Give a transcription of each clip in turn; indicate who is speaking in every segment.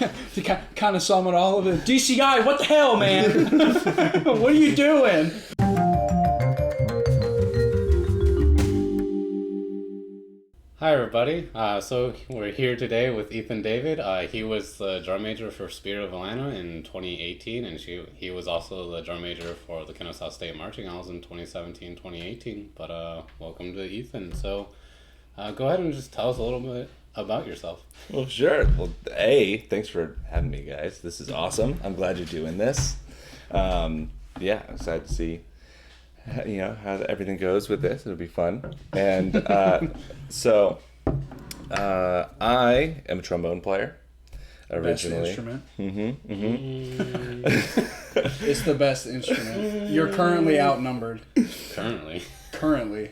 Speaker 1: To kind of sum it all up, DCI, what the hell, man? What are you doing?
Speaker 2: Hi everybody, so we're here today with Ethan David. He was the drum major for Spirit of Atlanta in 2018, and he was also the drum major for the Kennesaw State Marching Owls in 2017-2018. But welcome to Ethan. So go ahead and just tell us a little bit about yourself.
Speaker 3: Well, sure. Well, thanks for having me, guys. This is awesome. I'm glad you're doing this. I'm excited to see how everything goes with this. It'll be fun. And I am a trombone player originally.
Speaker 1: Best instrument. It's the best instrument. You're currently outnumbered. Currently.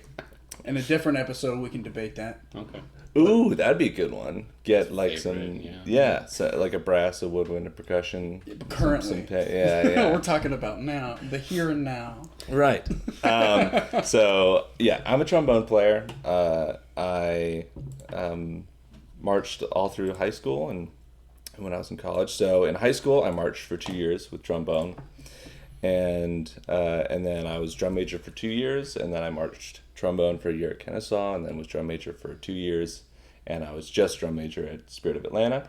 Speaker 1: In a different episode, we can debate that.
Speaker 2: Okay.
Speaker 3: Ooh, that'd be a good one. Get like
Speaker 2: favorite,
Speaker 3: so like a brass, a woodwind, a percussion.
Speaker 1: Currently. We're talking about now, the here and now.
Speaker 3: Right. I'm a trombone player. I marched all through high school and when I was in college. So in high school, I marched for 2 years with trombone, and then I was drum major for 2 years, and then I marched trombone for a year at Kennesaw, and then was drum major for 2 years, and I was just drum major at Spirit of Atlanta.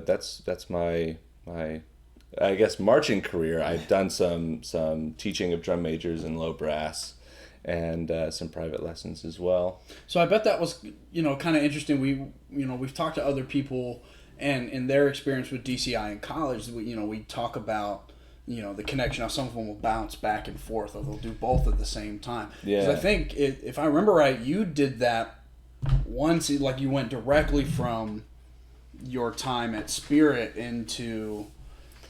Speaker 3: That's my I guess marching career. I've done some teaching of drum majors and low brass, and some private lessons as well.
Speaker 1: So I bet that was kind of interesting. We've talked to other people, and in their experience with DCI in college, we talk about the connection. How some of them will bounce back and forth, or they'll do both at the same time.
Speaker 3: Yeah.
Speaker 1: Because I think if I remember right, you did that once. Like you went directly from your time at Spirit into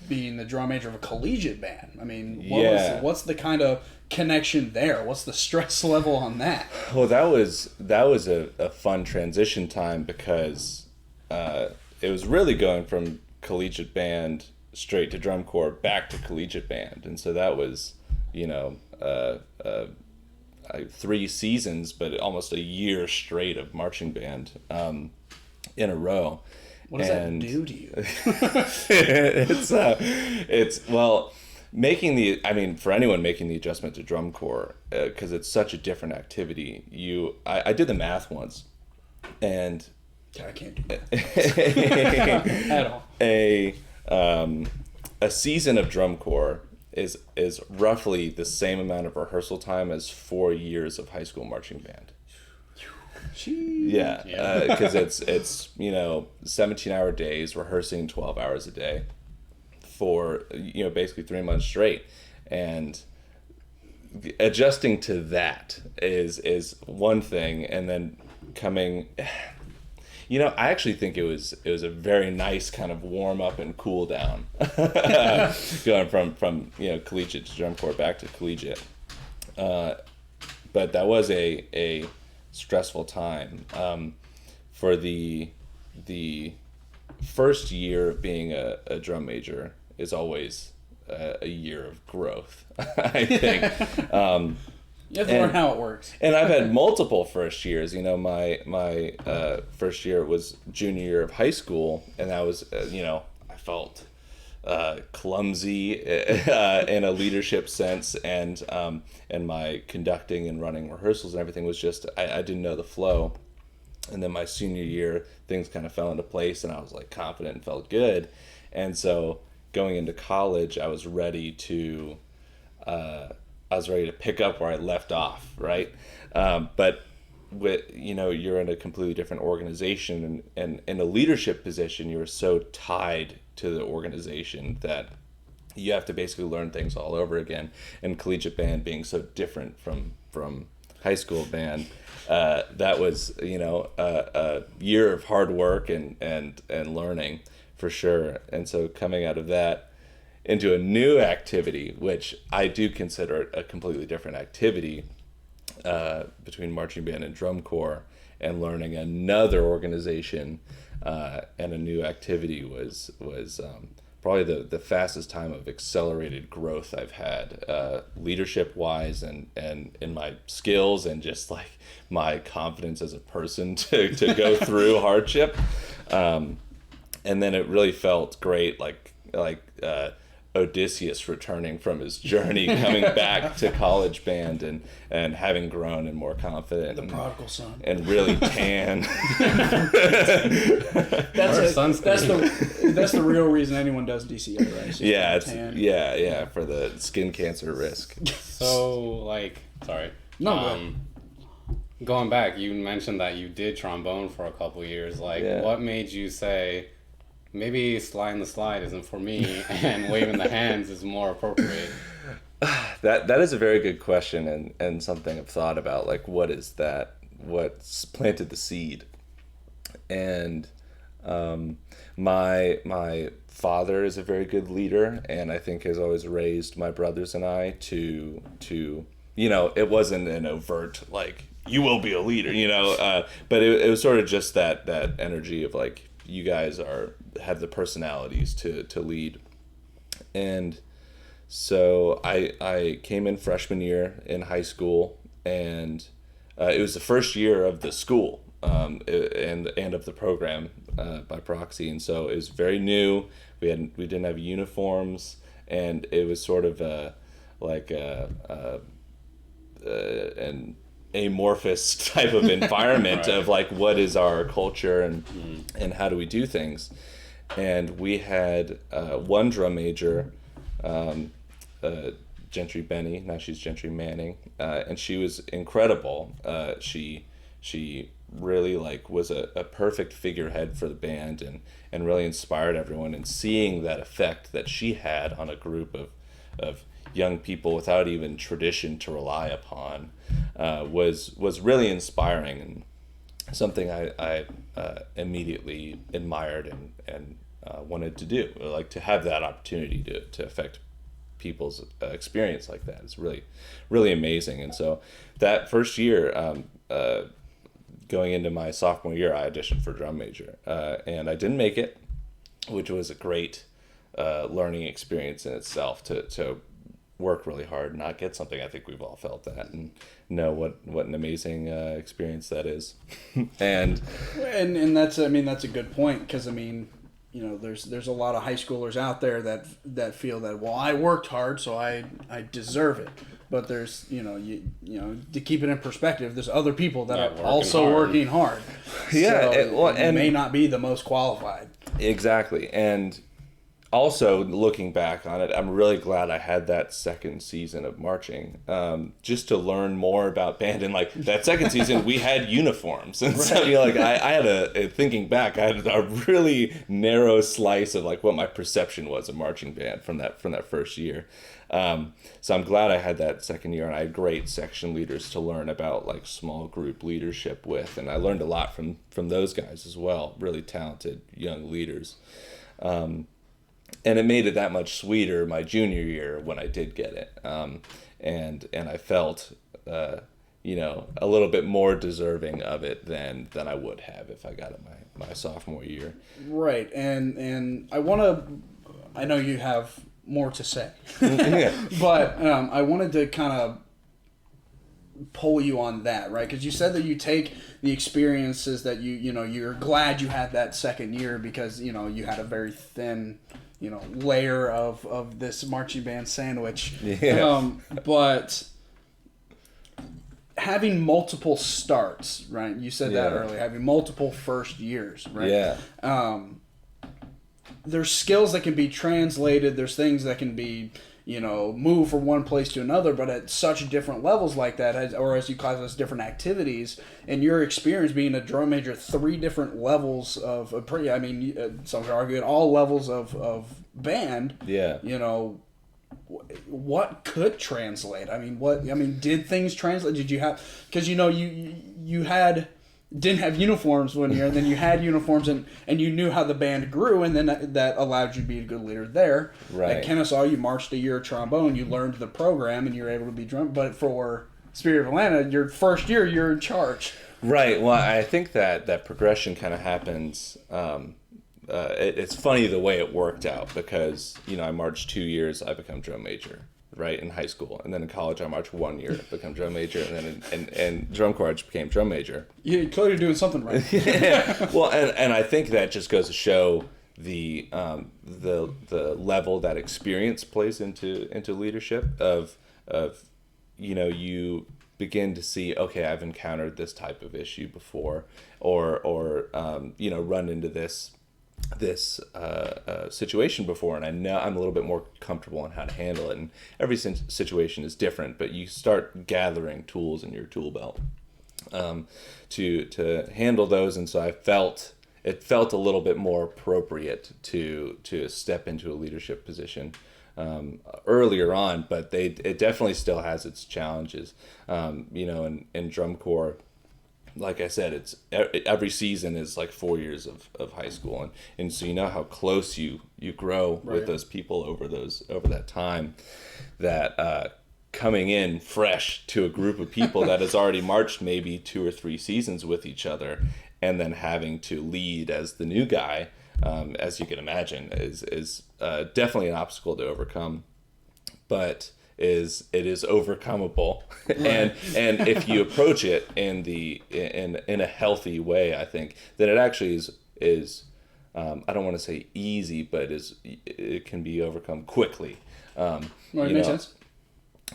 Speaker 1: being the drum major of a collegiate band. I mean, what's the kind of connection there? What's the stress level on that?
Speaker 3: Well, that was a fun transition time because it was really going from collegiate band straight to drum corps back to collegiate band, and so that was 3 seasons, but almost a year straight of marching band in a row.
Speaker 1: What does that do to you?
Speaker 3: For anyone making the adjustment to drum corps, because it's such a different activity. I did the math once, and
Speaker 1: I can't do that at all.
Speaker 3: A season of drum corps is roughly the same amount of rehearsal time as 4 years of high school marching band. Yeah, because it's 17-hour days, rehearsing 12 hours a day for basically 3 months straight, and adjusting to that is one thing, and then coming. I actually think it was a very nice kind of warm up and cool down, going from collegiate to drum corps back to collegiate, but that was a stressful time. For the first year of being a drum major is always a year of growth, I think.
Speaker 1: You have to learn how it works.
Speaker 3: And I've had multiple first years. My first year was junior year of high school, and that was I felt clumsy in a leadership sense, and my conducting and running rehearsals and everything was just I didn't know the flow. And then my senior year, things kind of fell into place, and I was like confident and felt good. And so going into college, I was ready to pick up where I left off, right? But you're in a completely different organization, and in a leadership position, you're so tied to the organization that you have to basically learn things all over again. And collegiate band being so different from high school band, that was a year of hard work and learning for sure. And so coming out of that into a new activity, which I do consider a completely different activity, between marching band and drum corps, and learning another organization and a new activity was probably the fastest time of accelerated growth I've had, leadership wise, and in my skills, and just like my confidence as a person to go through hardship. And then it really felt great, like Odysseus returning from his journey, coming back to college band, and having grown and more confident.
Speaker 1: The prodigal son.
Speaker 3: And really tan.
Speaker 1: That's the real reason anyone does DCA, right? So
Speaker 3: yeah, for the skin cancer risk.
Speaker 2: So, like, sorry.
Speaker 1: No,
Speaker 2: going back, you mentioned that you did trombone for a couple years. Like, what made you say, maybe sliding the slide isn't for me, and waving the hands is more appropriate?
Speaker 3: That is a very good question, and something I've thought about. Like, what is that? What's planted the seed? And my father is a very good leader, and I think has always raised my brothers and I to it wasn't an overt like, you will be a leader, but it was sort of just that energy of like, you guys have the personalities to lead. And so I came in freshman year in high school, and it was the first year of the school, and of the program by proxy, and so it was very new. We didn't have uniforms, and it was sort of an amorphous type of environment of like, what is our culture and how do we do things. And we had one drum major, Gentry Benny, now she's Gentry Manning, and she was incredible. She really like was a perfect figurehead for the band, and really inspired everyone, and seeing that effect that she had on a group of young people without even tradition to rely upon was really inspiring, and something I immediately admired and wanted to do, like to have that opportunity to affect people's experience like that. It's really, really amazing. And so that first year, going into my sophomore year, I auditioned for drum major, and I didn't make it, which was a great learning experience in itself to work really hard, not get something. I think we've all felt that and know what an amazing experience that is. and
Speaker 1: that's that's a good point, because there's a lot of high schoolers out there that feel that, well, I worked hard, so I deserve it. But there's to keep it in perspective, there's other people that are also working hard.
Speaker 3: Yeah,
Speaker 1: so and may not be the most qualified.
Speaker 3: Exactly. And also, looking back on it, I'm really glad I had that second season of marching, just to learn more about band. And like that second season, we had uniforms, and so I had thinking back, I had a really narrow slice of like what my perception was of marching band from that first year. So I'm glad I had that second year, and I had great section leaders to learn about like small group leadership with, and I learned a lot from those guys as well. Really talented young leaders. And it made it that much sweeter my junior year when I did get it. And I felt, a little bit more deserving of it than I would have if I got it my sophomore year.
Speaker 1: Right. And I know you have more to say, but I wanted to kind of pull you on that, right? Because you said that you take the experiences that you're glad you had that second year, because you had a very thin layer of this marching band sandwich. But having multiple starts, right? You said that earlier, having multiple first years, right?
Speaker 3: Yeah.
Speaker 1: There's skills that can be translated. There's things that can be, move from one place to another, but at such different levels like that, or as you call it, different activities. In your experience being a drum major, 3 different levels of, some could argue at all levels of band.
Speaker 3: Yeah.
Speaker 1: What could translate? Did things translate? Did you have, because you didn't have uniforms one year, and then you had uniforms, and you knew how the band grew, and then that allowed you to be a good leader there.
Speaker 3: Right.
Speaker 1: At Kennesaw, you marched a year of trombone, you learned the program, and you were able to be drum. But for Spirit of Atlanta, your first year, you're in charge.
Speaker 3: Right. Well, I think that progression kind of happens it's funny the way it worked out, because I marched 2 years, I become drum major, right, in high school, and then in college I marched 1 year, become drum major, and then in drum corps I just became drum major.
Speaker 1: You're clearly doing something right.
Speaker 3: Yeah. Well, and I think that just goes to show the level that experience plays into leadership of you begin to see, okay, I've encountered this type of issue before, or run into this situation before, and I know I'm a little bit more comfortable on how to handle it. And every situation is different, but you start gathering tools in your tool belt to handle those. And so it felt a little bit more appropriate to step into a leadership position earlier on, but it definitely still has its challenges. In drum corps, like I said, it's every season is like 4 years of high school, and so how close you grow with those people over that time. That coming in fresh to a group of people that has already marched maybe 2 or 3 seasons with each other, and then having to lead as the new guy, as you can imagine, is definitely an obstacle to overcome, but it is overcomable. and if you approach it in a healthy way, I think then it actually is I don't want to say easy, but it can be overcome quickly.
Speaker 1: Makes sense.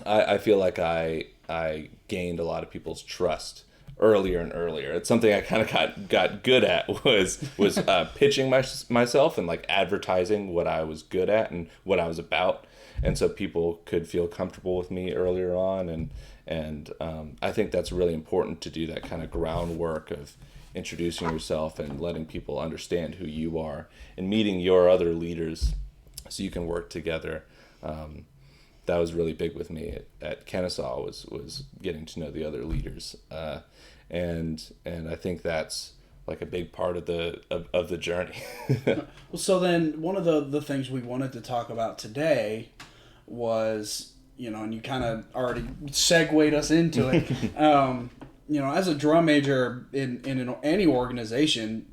Speaker 3: I feel like I gained a lot of people's trust earlier and earlier. It's something I kind of got good at was pitching myself and like advertising what I was good at and what I was about, and so people could feel comfortable with me earlier on, and I think that's really important to do that kind of groundwork of introducing yourself and letting people understand who you are and meeting your other leaders so you can work together. That was really big with me at Kennesaw was getting to know the other leaders, and I think that's like a big part of the journey.
Speaker 1: Well, so then one of the things we wanted to talk about today was, and you kind of already segued us into it. As a drum major in any organization,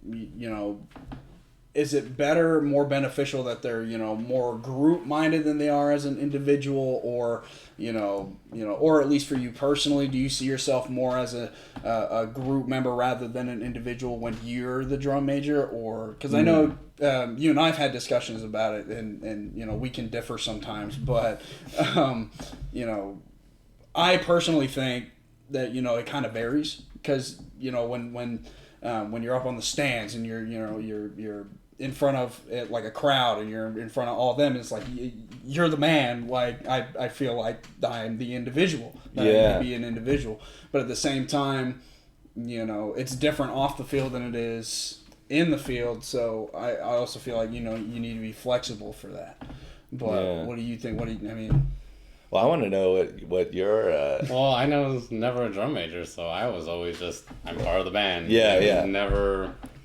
Speaker 1: is it better, more beneficial that they're, more group minded than they are as an individual, or, or at least for you personally, do you see yourself more as a group member rather than an individual when you're the drum major? Or, because I know you and I've had discussions about it, and we can differ sometimes, but, I personally think that, it kind of varies, because, when you're up on the stands and you're in front of it, like a crowd, and you're in front of all of them, it's like you're the man. Like I feel like I'm the individual. I need to be an individual, but at the same time, it's different off the field than it is in the field. So I also feel like you need to be flexible for that. But what do you think?
Speaker 3: Well, I want to know what your...
Speaker 2: Well, I was never a drum major, so I was always I'm part of the band.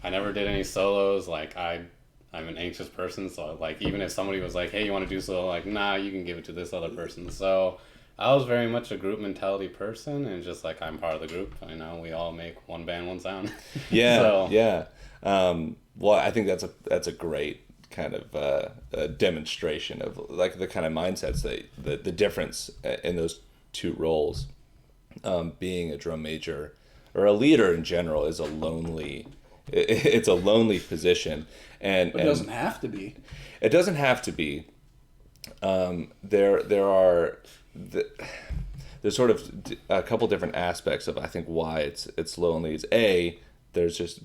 Speaker 2: I never did any solos. Like, I'm an anxious person, so, like, even if somebody was like, hey, you want to do solo? Like, nah, you can give it to this other person. So I was very much a group mentality person, and just, like, I'm part of the group. We all make one band, one sound.
Speaker 3: Well, I think that's a great kind of a demonstration of like the kind of mindsets that the difference in those two roles. Being a drum major or a leader in general is it's a lonely position, and
Speaker 1: it doesn't have to be.
Speaker 3: It doesn't have to be. There's sort of a couple different aspects of I think why it's lonely. Is there's just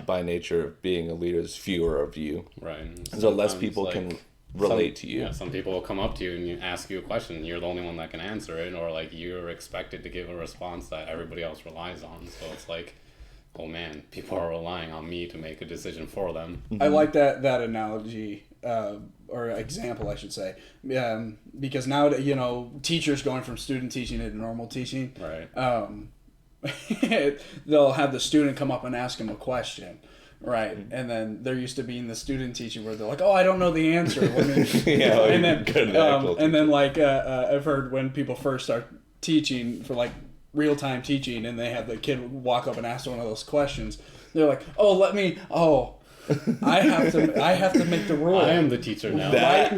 Speaker 3: by nature of being a leader, there's fewer of you,
Speaker 2: right?
Speaker 3: So less people can relate to you.
Speaker 2: Yeah, some people will come up to you and ask you a question, and you're the only one that can answer it, or like you're expected to give a response that everybody else relies on. So it's like, oh man, people are relying on me to make a decision for them.
Speaker 1: I like that analogy, or example, I should say, because now teachers going from student teaching to normal teaching,
Speaker 2: right?
Speaker 1: They'll have the student come up and ask them a question, right? And then there used to be in the student teaching where they're like, "Oh, I don't know the answer." And then like I've heard when people first start teaching for like real time teaching, and they have the kid walk up and ask one of those questions, they're like, "Oh, I have to make the rule.
Speaker 2: I am the teacher now.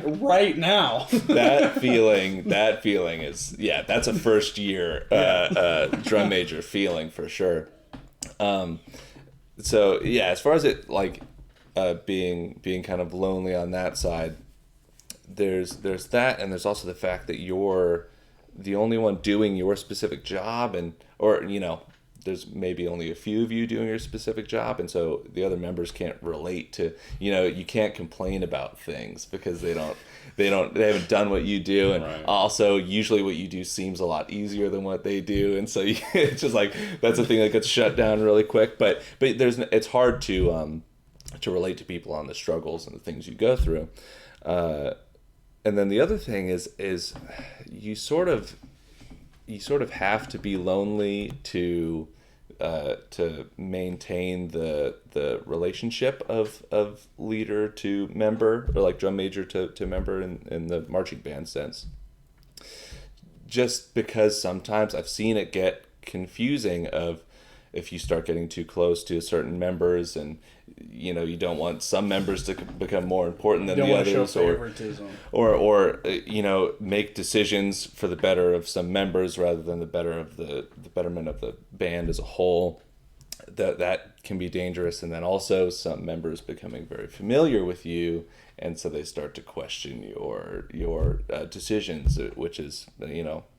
Speaker 1: right now.
Speaker 3: That feeling is, yeah, that's a first year drum major feeling for sure. So yeah, as far as it like being kind of lonely on that side, there's that, and there's also the fact that you're the only one doing your specific job, or there's maybe only a few of you doing your specific job, and so the other members can't relate to, you can't complain about things because they haven't done what you do, and
Speaker 2: right.
Speaker 3: Also usually what you do seems a lot easier than what they do, and so it's just like that's a thing that gets shut down really quick. But it's hard to relate to people on the struggles and the things you go through. And then the other thing is you sort of have to be lonely to maintain the relationship of leader to member, or like drum major to member in the marching band sense. Just because sometimes I've seen it get confusing of if you start getting too close to certain members, and you don't want some members to become more important than the others, or make decisions for the better of some members rather than the betterment of the band as a whole. That can be dangerous. And then also some members becoming very familiar with you, and so they start to question your decisions, which is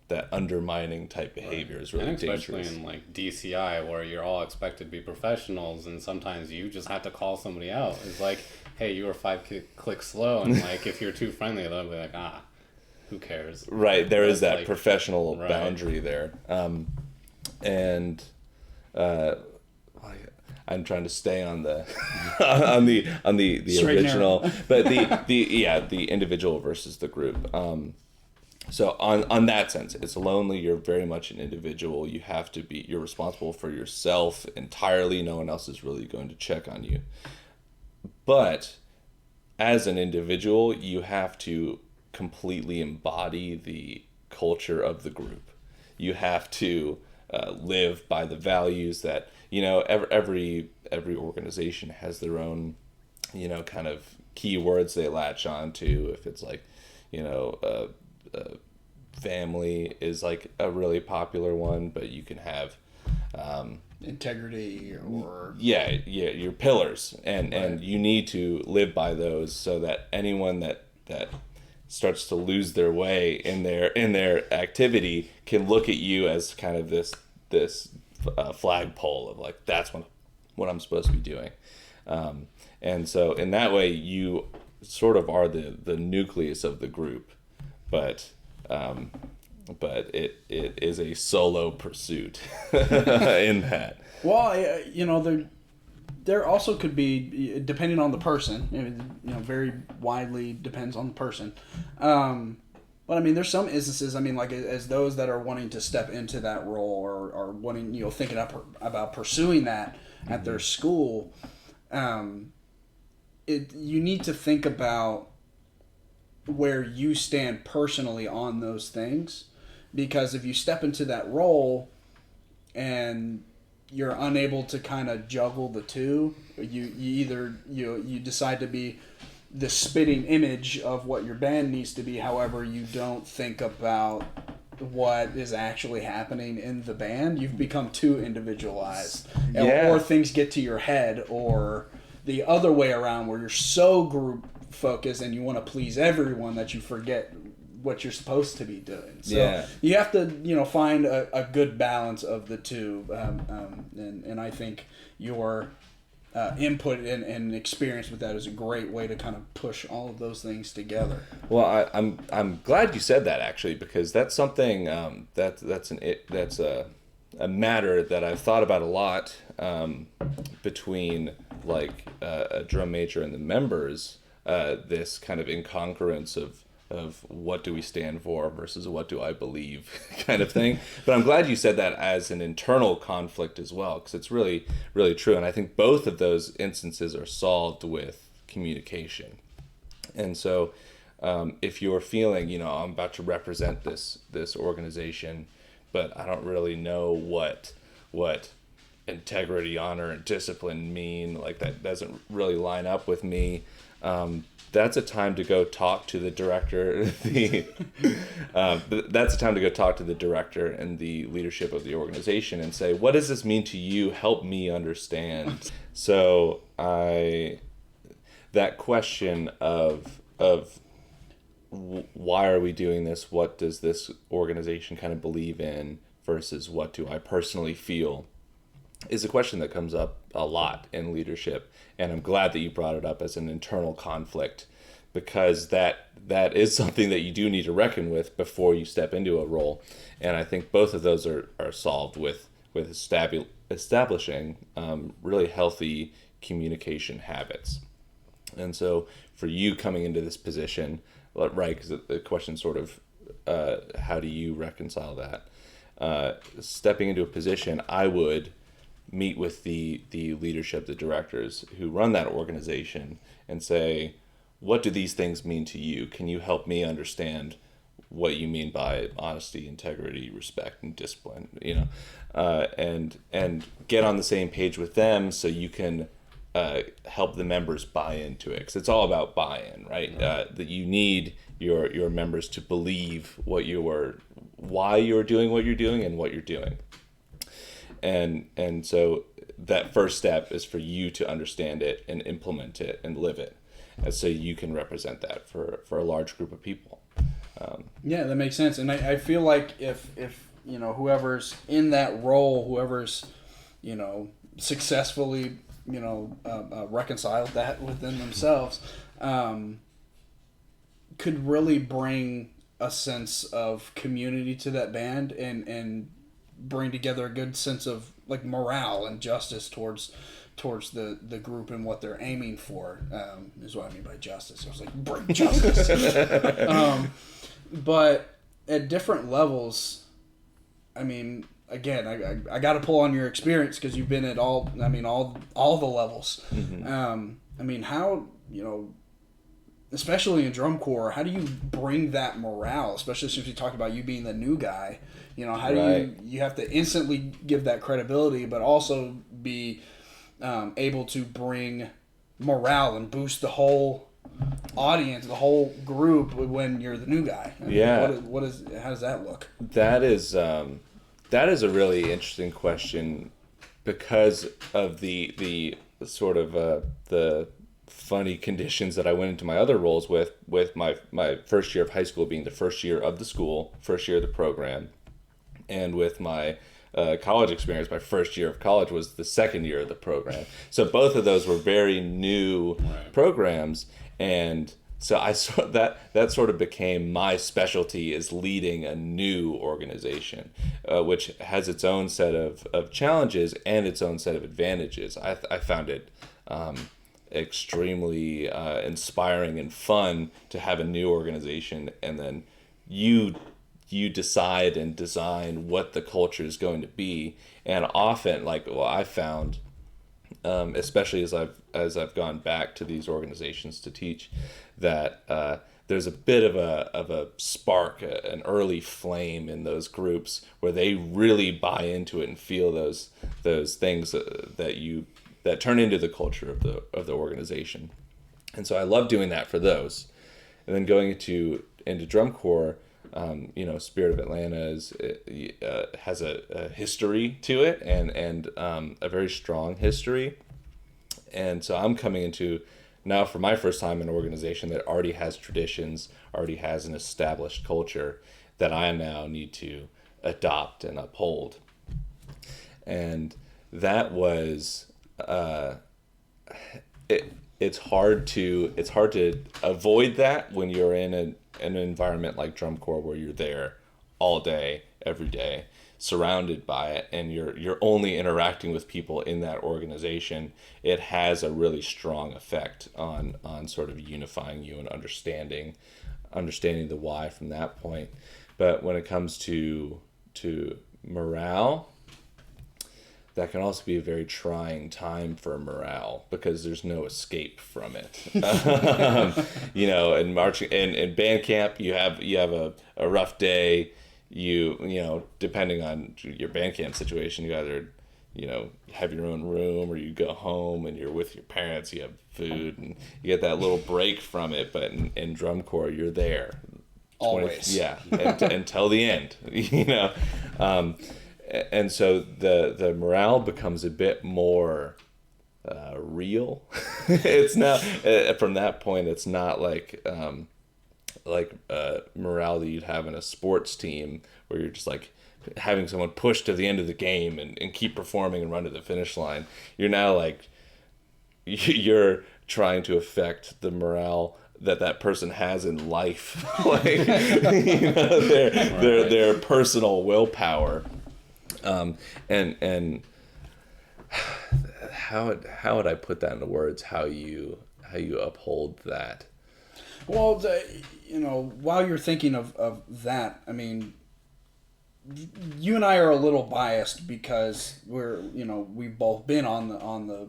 Speaker 3: that undermining type behavior is really dangerous.
Speaker 2: And especially in like DCI, where you're all expected to be professionals, and sometimes you just have to call somebody out. It's like, hey, you were 5 clicks slow, and like if you're too friendly, they'll be like, who cares?
Speaker 3: Right, there is that like, professional boundary there, and I'm trying to stay on the on the original, but the individual versus the group. So on that sense, it's lonely. You're very much an individual. You're responsible for yourself entirely. No one else is really going to check on you. But as an individual, you have to completely embody the culture of the group. You have to live by the values that, every organization has their own, kind of keywords they latch on to. If it's like, family is like a really popular one, but you can have
Speaker 1: integrity or
Speaker 3: your pillars, and you need to live by those, so that anyone that starts to lose their way in their activity can look at you as kind of this flagpole of like, that's what I'm supposed to be doing, and so in that way you sort of are the nucleus of the group. But it is a solo pursuit in that.
Speaker 1: Well, there also could be, depending on the person, very widely depends on the person. But I mean, there's some instances, like as those that are wanting to step into that role or wanting, thinking about pursuing that at their school, you need to think about where you stand personally on those things, because if you step into that role and you're unable to kind of juggle the two, you either you decide to be the spitting image of what your band needs to be, however you don't think about what is actually happening in the band. You've become too individualized, or things get to your head, or the other way around where you're so group focus and you want to please everyone that you forget what you're supposed to be doing. So you have to find a good balance of the two, and I think your input and experience with that is a great way to kind of push all of those things together.
Speaker 3: Well, I'm glad you said that, actually, because that's something that's a matter that I've thought about a lot, between like a drum major and the members. This kind of incongruence of what do we stand for versus what do I believe kind of thing. But I'm glad you said that as an internal conflict as well, because it's really, really true. And I think both of those instances are solved with communication. And so if you're feeling, I'm about to represent this organization, but I don't really know what integrity, honor, and discipline mean? Like, that doesn't really line up with me. That's a time to go talk to the director. That's a time to go talk to the director and the leadership of the organization and say, what does this mean to you? Help me understand. So that question of why are we doing this? What does this organization kind of believe in versus what do I personally feel is a question that comes up a lot in leadership. And I'm glad that you brought it up as an internal conflict, because that is something that you do need to reckon with before you step into a role. And I think both of those are solved with establishing really healthy communication habits. And so for you coming into this position, right, because the question sort of, how do you reconcile that? Stepping into a position, I would meet with the leadership, the directors who run that organization, and say, what do these things mean to you? Can you help me understand what you mean by honesty, integrity, respect, and discipline? And get on the same page with them so you can help the members buy into it. Because it's all about buy-in, right? That you need your members to believe why you're doing what you're doing and what you're doing. And so that first step is for you to understand it and implement it and live it, and so you can represent that for a large group of people.
Speaker 1: Yeah, that makes sense. And I feel like if whoever's in that role, whoever's successfully reconciled that within themselves, could really bring a sense of community to that band and bring together a good sense of like morale and justice towards the group and what they're aiming for, is what I mean by justice. I was like, bring justice. But at different levels, I mean, again, I got to pull on your experience because you've been at all the levels.
Speaker 3: Mm-hmm.
Speaker 1: I mean, how, especially in drum corps, how do you bring that morale, especially since we talked about you being the new guy? How do you have to instantly give that credibility, but also be able to bring morale and boost the whole audience, the whole group when you're the new guy?
Speaker 3: Yeah.
Speaker 1: How does that look?
Speaker 3: That is a really interesting question because of the sort of the funny conditions that I went into my other roles with my first year of high school being the first year of the school, first year of the program, and with my college experience, my first year of college was the second year of the program. So both of those were very new programs, and so I saw that sort of became my specialty, is leading a new organization, which has its own set of challenges and its own set of advantages. I found it extremely inspiring and fun to have a new organization, and then you decide and design what the culture is going to be. And often, I found, especially as I've gone back to these organizations to teach, that there's a bit of a spark, an early flame in those groups where they really buy into it and feel those things that turn into the culture of the organization. And so I love doing that for those. And then going into drum corps, Spirit of Atlanta has a history to it, and a very strong history. And so I'm coming into now for my first time an organization that already has traditions, already has an established culture that I now need to adopt and uphold. And that was it's hard to avoid that when you're in an environment like drum corps where you're there all day, every day, surrounded by it, and you're only interacting with people in that organization. It has a really strong effect on sort of unifying you and understanding the why from that point. But when it comes to morale, that can also be a very trying time for morale because there's no escape from it. And marching and band camp, you have a rough day. You depending on your band camp situation, you either you know, have your own room, or you go home and you're with your parents, you have food, and you get that little break from it. But in drum corps, you're there.
Speaker 1: Always.
Speaker 3: Yeah, until the end, you know. And so the morale becomes a bit more real. It's not, from that point, it's not like morale that you'd have in a sports team where you're just like having someone push to the end of the game and keep performing and run to the finish line. You're now like, you're trying to affect the morale that person has in life, like, you know, their personal willpower, and how would I put that into words? How you uphold that?
Speaker 1: Well, you know, while you're thinking of that, I mean, you and I are a little biased because we've both been on the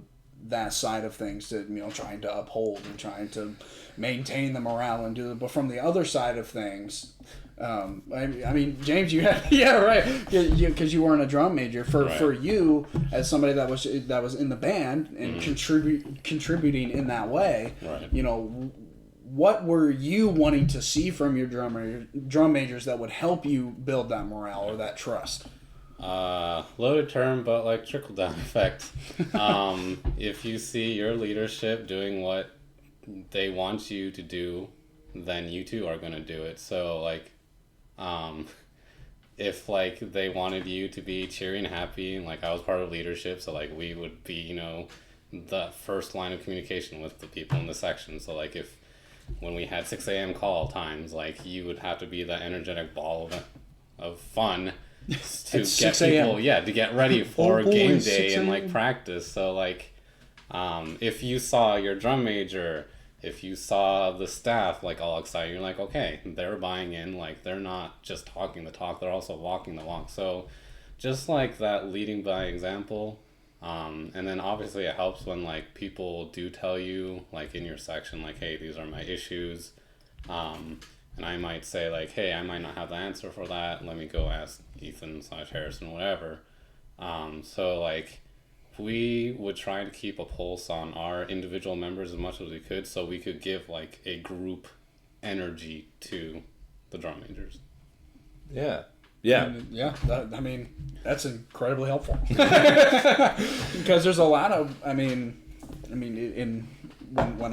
Speaker 1: that side of things, that, you know, trying to uphold and trying to maintain the morale and do it. But from the other side of things, I mean, James, you had, yeah, right, because you weren't a drum major. For you, as somebody that was in the band and contributing in that way,
Speaker 2: Right.
Speaker 1: you know, what were you wanting to see from your drum majors that would help you build that morale or that trust?
Speaker 2: Loaded term, but like trickle down effect. If you see your leadership doing what they want you to do, then you too are going to do it. So like, if like they wanted you to be cheery and happy, like I was part of leadership, so like we would be, you know, the first line of communication with the people in the section. So like when we had 6 a.m. call times, like you would have to be that energetic ball of fun to get people, to get ready for game day and like practice. So like, if you saw your drum major, if you saw the staff like all excited, you're like, okay, they're buying in, like they're not just talking the talk, they're also walking the walk. So just like that leading by example. And then obviously it helps when like people do tell you like in your section, like, hey, these are my issues. And I might say like, hey, I might not have the answer for that. Let me go ask Ethan/Harrison, whatever. So like we would try to keep a pulse on our individual members as much as we could, so we could give like a group energy to the drum majors.
Speaker 3: Yeah.
Speaker 1: I mean, that's incredibly helpful because there's a lot of, when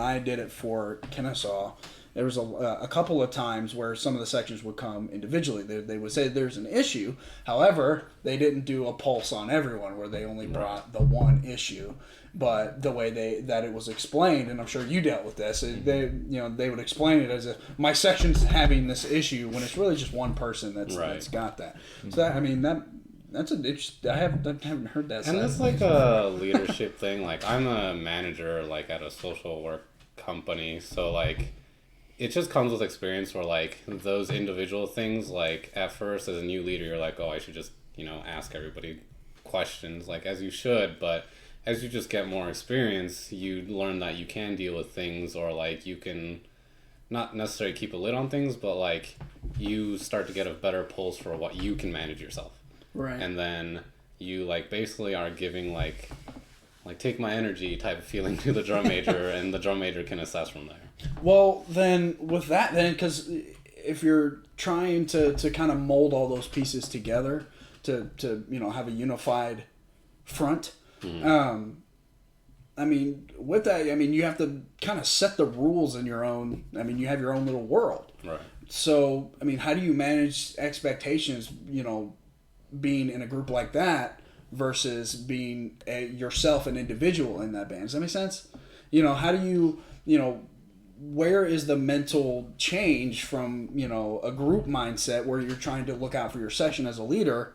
Speaker 1: I did it for Kennesaw, there was a couple of times where some of the sections would come individually. They would say there's an issue. However, they didn't do a pulse on everyone where they only brought the one issue. But the way that it was explained, and I'm sure you dealt with this, they would explain it as if my section's having this issue when it's really just one person that's got that. So that, I mean, that's I haven't heard that.
Speaker 2: And it's like a leadership thing. Like I'm a manager like at a social work company, so like it just comes with experience where like those individual things, like at first as a new leader you're like, oh, I should just, you know, ask everybody questions, like as you should, but as you just get more experience you learn that you can deal with things, or like you can not necessarily keep a lid on things, but like you start to get a better pulse for what you can manage yourself.
Speaker 1: Right.
Speaker 2: And then you like basically are giving like take my energy type of feeling to the drum major and the drum major can assess from there.
Speaker 1: Well, then with that, because if you're trying to kind of mold all those pieces together to you know, have a unified front, I mean, with that, I mean, you have to kind of set the rules in your own, I mean, you have your own little world.
Speaker 2: Right.
Speaker 1: So, I mean, how do you manage expectations, you know, being in a group like that versus being yourself, an individual in that band? Does that make sense? You know, how do you know, where is the mental change from, you know, a group mindset where you're trying to look out for your section as a leader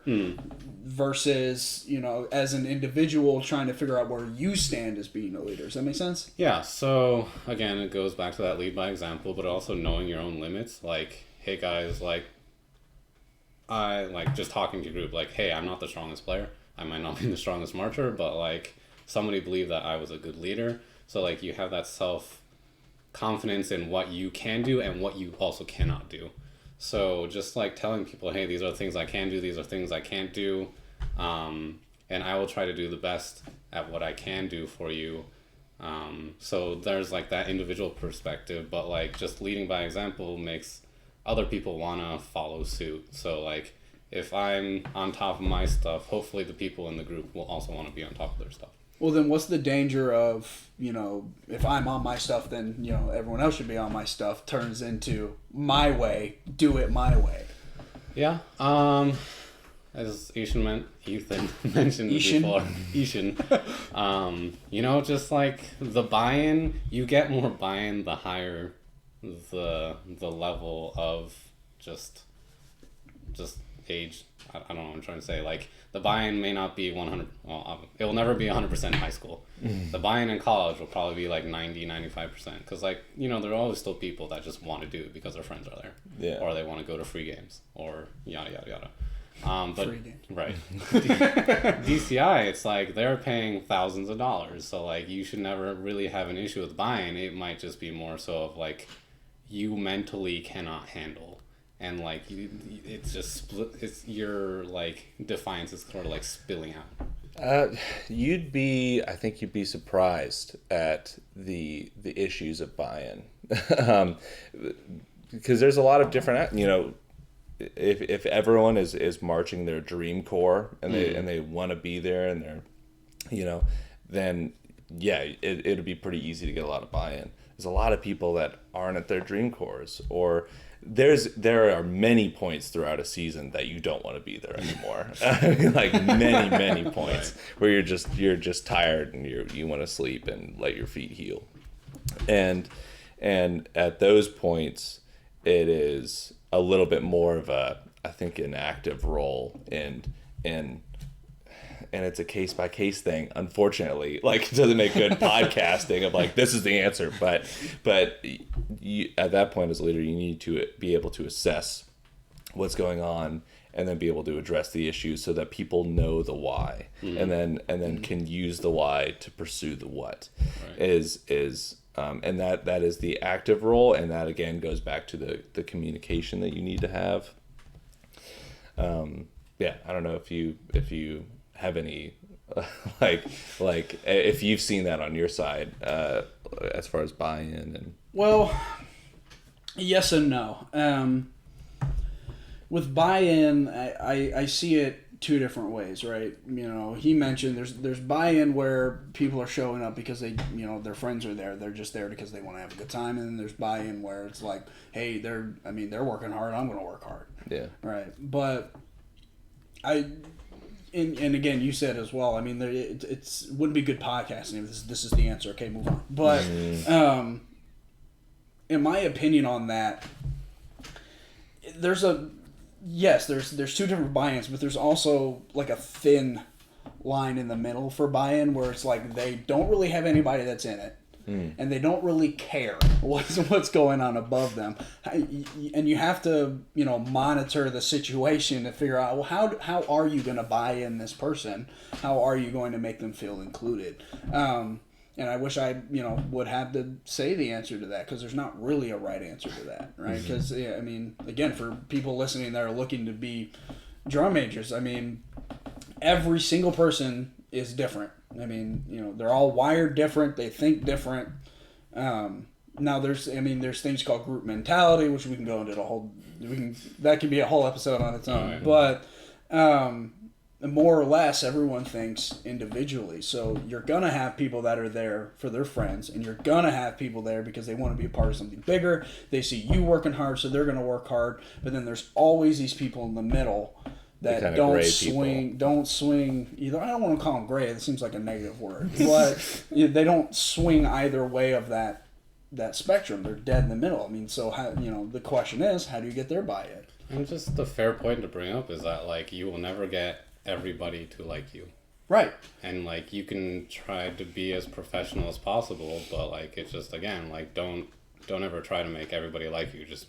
Speaker 1: versus, you know, as an individual trying to figure out where you stand as being a leader? Does that make sense?
Speaker 2: Yeah, so again, it goes back to that lead by example, but also knowing your own limits. Like, hey guys, like, I like just talking to a group, like, hey, I'm not the strongest player. I might not be the strongest marcher, but like somebody believed that I was a good leader. So like you have that self-confidence in what you can do and what you also cannot do. So just like telling people, hey, these are things I can do, these are things I can't do. and I will try to do the best at what I can do for you. So there's like that individual perspective, but like just leading by example makes other people want to follow suit. So like if I'm on top of my stuff, hopefully the people in the group will also want to be on top of their stuff.
Speaker 1: Well, then what's the danger of, if I'm on my stuff, then, everyone else should be on my stuff, turns into my way, do it my way.
Speaker 2: Yeah. As Ethan mentioned before, just like the buy-in, you get more buy-in the higher the level of just age. I don't know what I'm trying to say. Like, the buy-in may not be 100, it will never be 100% high school. The buy-in in college will probably be like 90, 95%. Because, like, there are always still people that just want to do it because their friends are there.
Speaker 3: Yeah.
Speaker 2: Or they want to go to free games. Or yada, yada, yada. But,
Speaker 1: free games.
Speaker 2: Right. DCI, it's like they're paying thousands of dollars. So, like, you should never really have an issue with buy-in. It might just be more so of, like, you mentally cannot handle. And like it's just it's your like defiance is sort of like spilling out.
Speaker 3: I think you'd be surprised at the issues of buy-in, because there's a lot of different, if everyone is marching their dream corps and they want to be there and they're, then yeah, it'll be pretty easy to get a lot of buy-in. There's a lot of people that aren't at their dream corps, or there are many points throughout a season that you don't want to be there anymore. Like many points where you're just tired and you want to sleep and let your feet heal. And at those points, it is a little bit more of I think an active role and it's a case-by-case thing, unfortunately. Like, it doesn't make good podcasting of, like, this is the answer. But you, at that point as a leader, you need to be able to assess what's going on and then be able to address the issues so that people know the why. And then can use the why to pursue the what. Right. And that is the active role, and that, again, goes back to the communication that you need to have. Yeah, I don't know if you have any like if you've seen that on your side as far as buy-in. And
Speaker 1: well, yes and no. With buy-in, I see it two different ways, right? He mentioned there's buy-in where people are showing up because they their friends are there, they're just there because they want to have a good time. And then there's buy-in where it's like, hey, they're working hard, I'm going to work hard. Yeah, right. But and again, you said as well, it wouldn't be good podcasting if this is the answer. Okay, move on. But in my opinion on that, there's two different buy-ins, but there's also like a thin line in the middle for buy-in where it's like they don't really have anybody that's in it. And they don't really care what's going on above them, and you have to monitor the situation to figure out, well, how are you going to buy in this person? How are you going to make them feel included? And I wish I would have to say the answer to that, because there's not really a right answer to that, right? Because again, for people listening that are looking to be drum majors, every single person is different. They're all wired different. They think different. Now there's things called group mentality, which we can go into that could be a whole episode on its own. But more or less, everyone thinks individually. So you're gonna have people that are there for their friends, and you're gonna have people there because they want to be a part of something bigger. They see you working hard, so they're gonna work hard. But then there's always these people in the middle that don't swing either. I don't want to call them gray. It seems like a negative word, but they don't swing either way of that spectrum. They're dead in the middle. So how, the question is, how do you get their buy-in?
Speaker 2: And just the fair point to bring up is that, like, you will never get everybody to like you.
Speaker 1: Right.
Speaker 2: And, like, you can try to be as professional as possible, but, like, it's just, again, like, don't ever try to make everybody like you. Just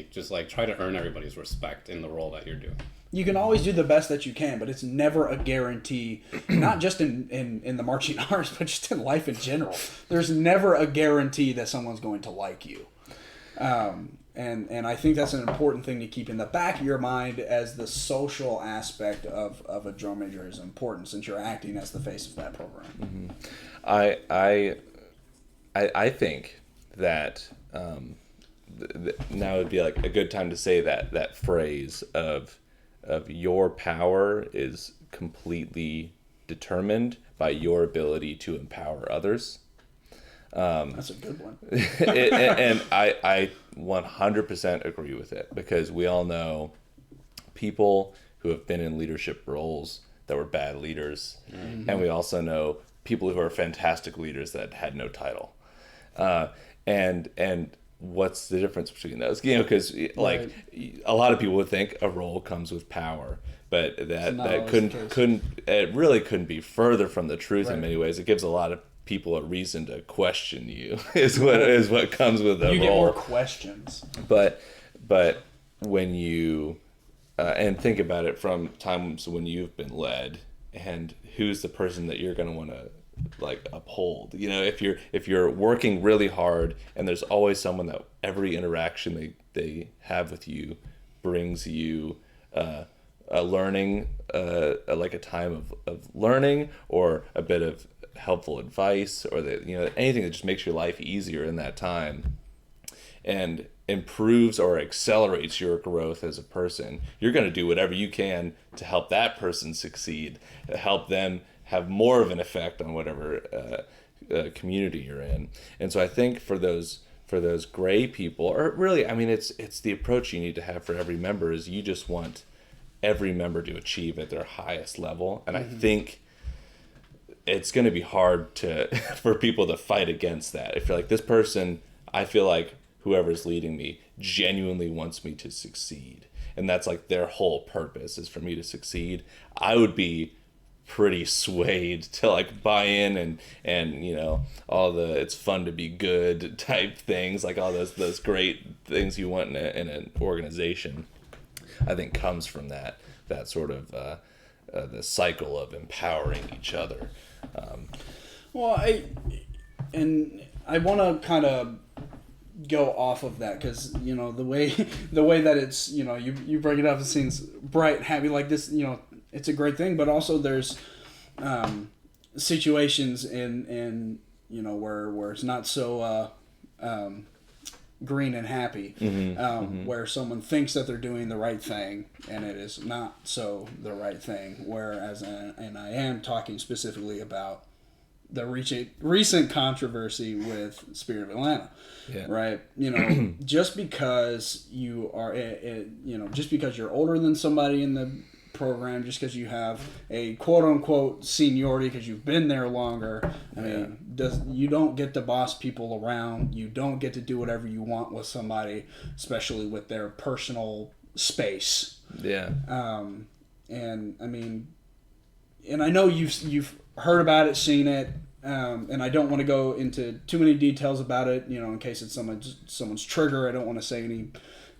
Speaker 2: just like try to earn everybody's respect in the role that you're doing.
Speaker 1: You can always do the best that you can, but it's never a guarantee, not just in the marching arts, but just in life in general. There's never a guarantee that someone's going to like you. And I think that's an important thing to keep in the back of your mind, as the social aspect of a drum major is important, since you're acting as the face of that program.
Speaker 3: I think that now would be like a good time to say that phrase of your power is completely determined by your ability to empower others.
Speaker 1: That's a good one.
Speaker 3: And I 100% agree with it, because we all know people who have been in leadership roles that were bad leaders, and we also know people who are fantastic leaders that had no title. And what's the difference between those? Because like a lot of people would think a role comes with power, but that it really couldn't be further from the truth in many ways. It gives a lot of people a reason to question you is what comes with the role.
Speaker 1: You get more questions.
Speaker 3: But when you and think about it from times when you've been led, and who's the person that you're going to want to like uphold. If you're working really hard, and there's always someone that every interaction they have with you brings you a learning, like a time of learning, or a bit of helpful advice, or anything that just makes your life easier in that time and improves or accelerates your growth as a person, you're going to do whatever you can to help that person succeed, to help them have more of an effect on whatever community you're in. And so I think for those gray people, or really, I mean, it's the approach you need to have for every member, is you just want every member to achieve at their highest level. And I think it's going to be hard for people to fight against that. If you're like, this person, I feel like whoever's leading me genuinely wants me to succeed, and that's like their whole purpose is for me to succeed, I would be pretty swayed to like buy in and all the it's fun to be good type things, like all those great things you want in an organization, I think comes from that sort of the cycle of empowering each other.
Speaker 1: Well, I want to kind of go off of that, because the way that it's you bring it up, it seems bright, happy, like this, it's a great thing, but also there's situations in where it's not so green and happy, where someone thinks that they're doing the right thing and it is not so the right thing, whereas and I am talking specifically about the recent controversy with Spirit of Atlanta, right? Just because you are, just because you're older than somebody in the program, just because you have a quote unquote seniority because you've been there longer, I mean, you don't get to boss people around. You don't get to do whatever you want with somebody, especially with their personal space. Yeah. And I mean, and I know you've heard about it, seen it, and I don't want to go into too many details about it, in case it's someone's trigger. I don't want to say any,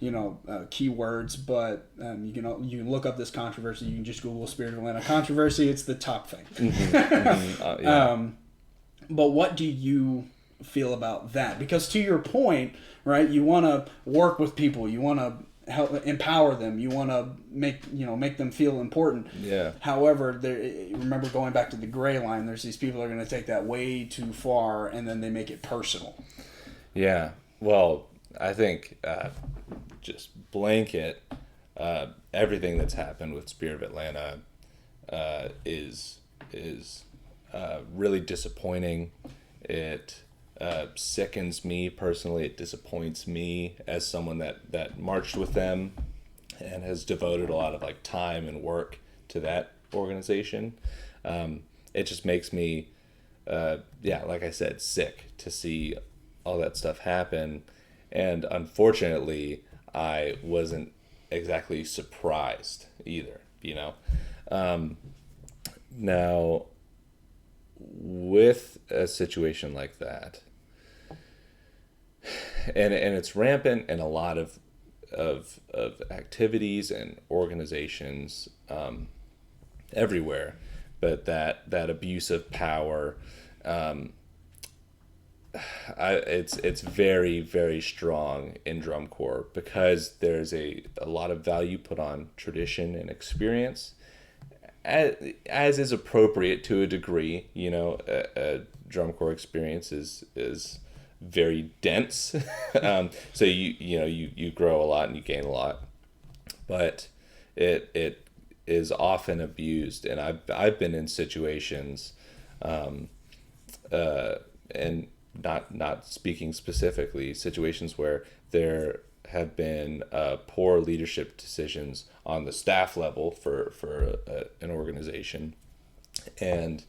Speaker 1: keywords, but you can look up this controversy. You can just Google Spirit of Atlanta controversy. It's the top thing. But what do you feel about that? Because to your point, right, you want to work with people. You want to help empower them. You want to make them feel important. Yeah. However, remember going back to the gray line, there's these people that are going to take that way too far, and then they make it personal. Yeah. Well, I think just blanket everything that's happened with Spirit of Atlanta is really disappointing. It sickens me personally. It disappoints me as someone that marched with them and has devoted a lot of like time and work to that organization. It just makes me, like I said, sick to see all that stuff happen. And unfortunately, I wasn't exactly surprised either, Now, with a situation like that, and it's rampant in a lot of activities and organizations everywhere, but that abuse of power,
Speaker 3: it's very, very strong in drum corps because there's a lot of value put on tradition and experience, as is appropriate to a degree. You know, a drum corps experience is very dense, so you grow a lot and you gain a lot, but it is often abused, and I've been in situations, and not speaking specifically, situations where there have been poor leadership decisions on the staff level for an organization, and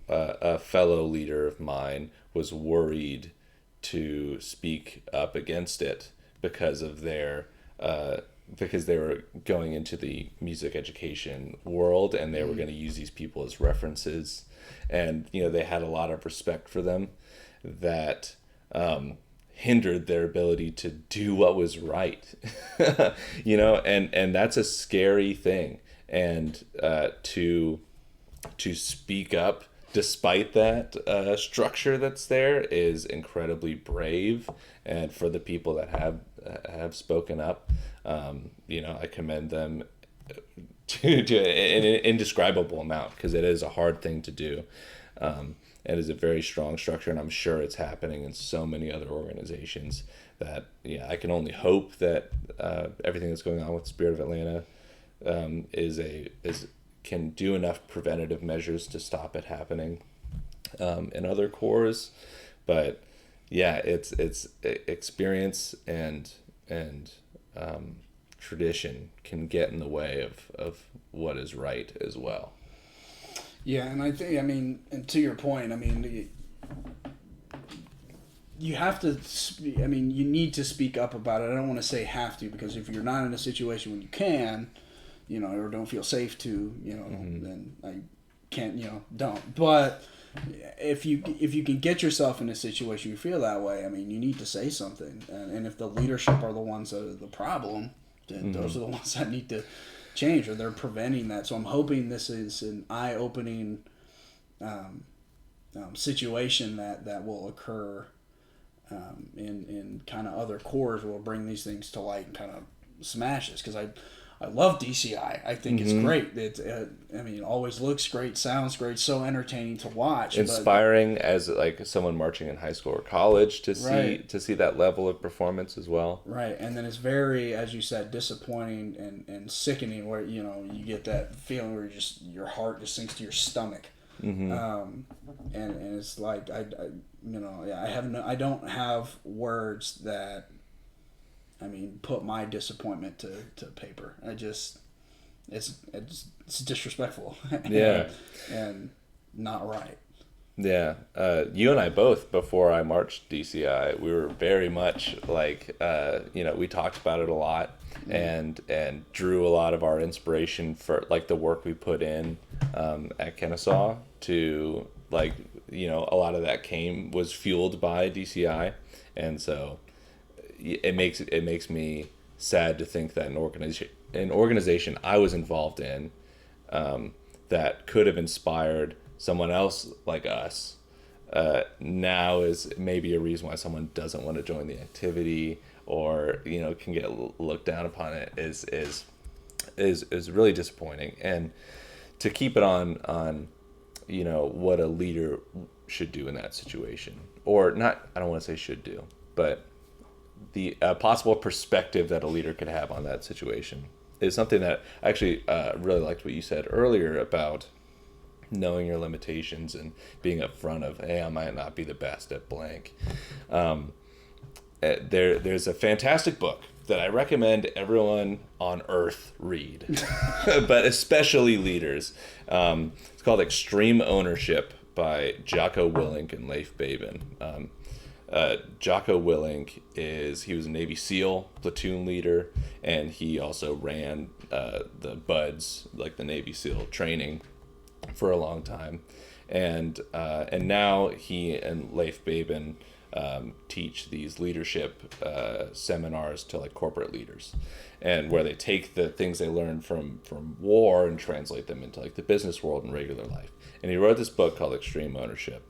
Speaker 3: a fellow leader of mine was worried to speak up against it because of their because they were going into the music education world, and they were going to use these people as references, and they had a lot of respect for them that hindered their ability to do what was right. And that's a scary thing, and to speak up despite that structure that's there is incredibly brave. And for the people that have spoken up, I commend them to an indescribable amount, because it is a hard thing to do. It is a very strong structure, and I'm sure it's happening in so many other organizations that, I can only hope that everything that's going on with Spirit of Atlanta can do enough preventative measures to stop it happening in other corps. But it's experience and tradition can get in the way of what is right as well.
Speaker 1: Yeah, and I think, and to your point, you have to, you need to speak up about it. I don't want to say have to, because if you're not in a situation when you can, or don't feel safe to, then I can't, don't. But if you can get yourself in a situation you feel that way, you need to say something. And if the leadership are the ones that are the problem, then those are the ones that need to change, or they're preventing that. So I'm hoping this is an eye-opening situation that will occur in kind of other corps, will bring these things to light and kind of smash this, because I love DCI. I think it's great. It always looks great, sounds great, so entertaining to watch.
Speaker 3: Inspiring as like someone marching in high school or college to see that level of performance as well. Right,
Speaker 1: and then it's very, as you said, disappointing and sickening, where you get that feeling where your heart just sinks to your stomach. And it's like I don't have words that put my disappointment to paper. It's disrespectful. and not right.
Speaker 3: Yeah. You and I both, before I marched DCI, we were very much like, we talked about it a lot, and drew a lot of our inspiration for like the work we put in at Kennesaw to a lot of that was fueled by DCI. And so it makes me sad to think that an organization I was involved in that could have inspired someone else like us now is maybe a reason why someone doesn't want to join the activity, or can get looked down upon. It is really disappointing. And to keep it on what a leader should do in that situation, or not, I don't want to say should do, but the possible perspective that a leader could have on that situation is something that I actually really liked what you said earlier about knowing your limitations and being upfront of, hey, I might not be the best at blank. There's a fantastic book that I recommend everyone on earth read, but especially leaders. It's called Extreme Ownership by Jocko Willink and Leif Babin. Jocko Willink he was a Navy SEAL platoon leader, and he also ran the BUDS, like the Navy SEAL training, for a long time, and now he and Leif Babin teach these leadership seminars to like corporate leaders, and where they take the things they learned from war and translate them into like the business world and regular life. And he wrote this book called Extreme Ownership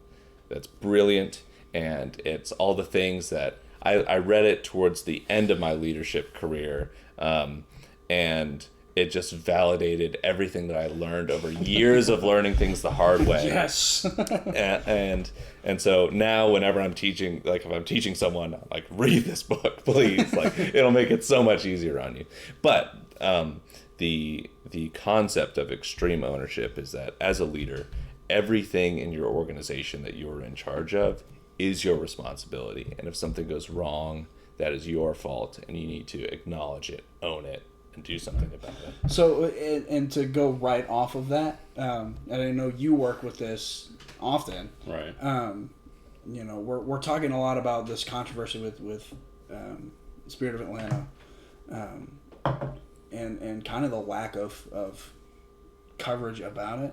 Speaker 3: that's brilliant, and it's all the things that I read it towards the end of my leadership career, and it just validated everything that I learned over years of learning things the hard way.
Speaker 1: Yes.
Speaker 3: and so now whenever I'm teaching, like if I'm teaching someone, I'm like, read this book, please. Like it'll make it so much easier on you. But the concept of extreme ownership is that as a leader, everything in your organization that you're in charge of is your responsibility. And if something goes wrong, that is your fault, and you need to acknowledge it, own it, and do something about it.
Speaker 1: So, and to go right off of that, and I know you work with this often.
Speaker 2: Right.
Speaker 1: You know, we're talking a lot about this controversy with Spirit of Atlanta, and kind of the lack of coverage about it.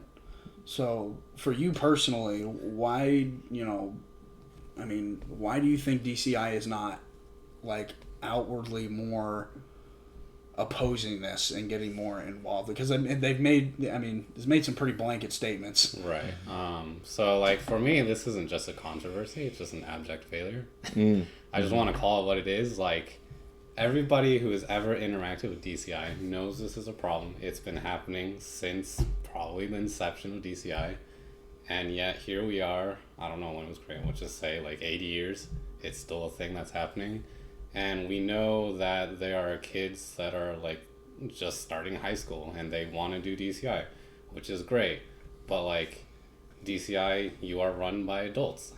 Speaker 1: So, for you personally, why why do you think DCI is not like outwardly more opposing this and getting more involved? Because they've made some pretty blanket statements.
Speaker 2: Right. So like for me, this isn't just a controversy; it's just an abject failure. I just want to call it what it is. Like everybody who has ever interacted with DCI knows this is a problem. It's been happening since probably the inception of DCI, and yet here we are. I don't know when it was created. Let's just say like 80 years. It's still a thing that's happening. And we know that there are kids that are like just starting high school and they want to do DCI, which is great. But like DCI, you are run by adults.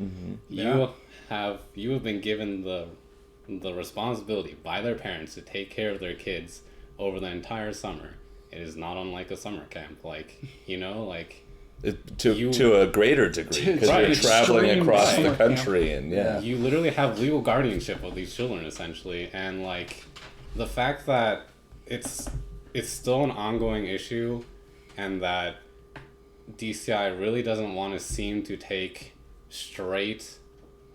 Speaker 2: Mm-hmm. You have been given the responsibility by their parents to take care of their kids over the entire summer. It is not unlike a summer camp. Like, you know, like
Speaker 3: to a greater degree because you're traveling across the country and
Speaker 2: you literally have legal guardianship of these children essentially, and like the fact that it's still an ongoing issue and that DCI really doesn't want to seem to take straight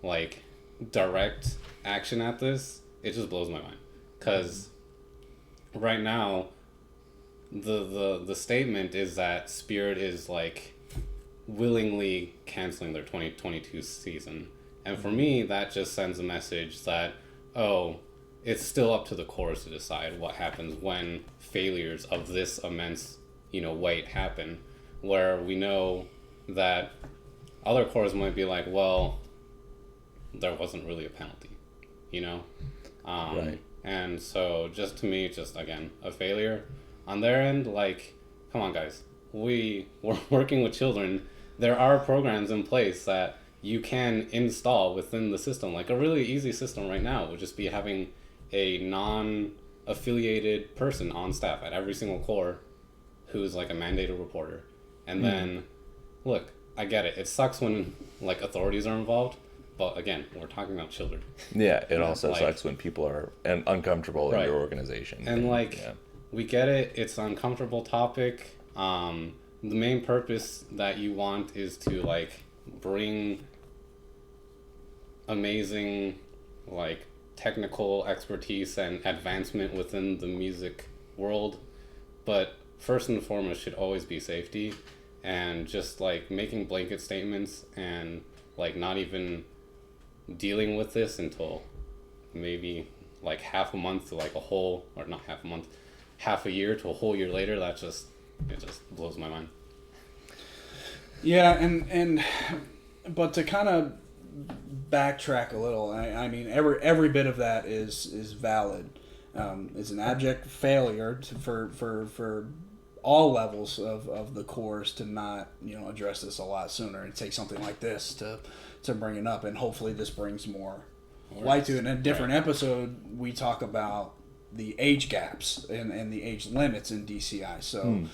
Speaker 2: like direct action at this, it just blows my mind, because right now the statement is that Spirit is like willingly canceling their 2022 season, and for me that just sends a message that it's still up to the corps to decide what happens when failures of this immense weight happen, where we know that other corps might be like, well, there wasn't really a penalty,
Speaker 3: right.
Speaker 2: And so just to me, just again a failure on their end. Like, come on guys, we're working with children. There are programs in place that you can install within the system. Like a really easy system right now would just be having a non-affiliated person on staff at every single corps who's like a mandated reporter. And then, look, I get it. It sucks when like authorities are involved, but again, we're talking about children.
Speaker 3: Yeah, it also sucks when people are uncomfortable in your organization.
Speaker 2: And we get it. It's an uncomfortable topic. The main purpose that you want is to like bring amazing like technical expertise and advancement within the music world, but first and foremost should always be safety. And just like making blanket statements and like not even dealing with this until maybe like half a month to like a whole, or not half a month, half a year to a whole year later, it just blows my mind.
Speaker 1: Yeah, and but to kind of backtrack a little, I mean every bit of that is valid. It's an abject failure for all levels of the course to not address this a lot sooner and take something like this to bring it up, and hopefully this brings more light to it. In a different episode, we talk about the age gaps and the age limits in DCI. So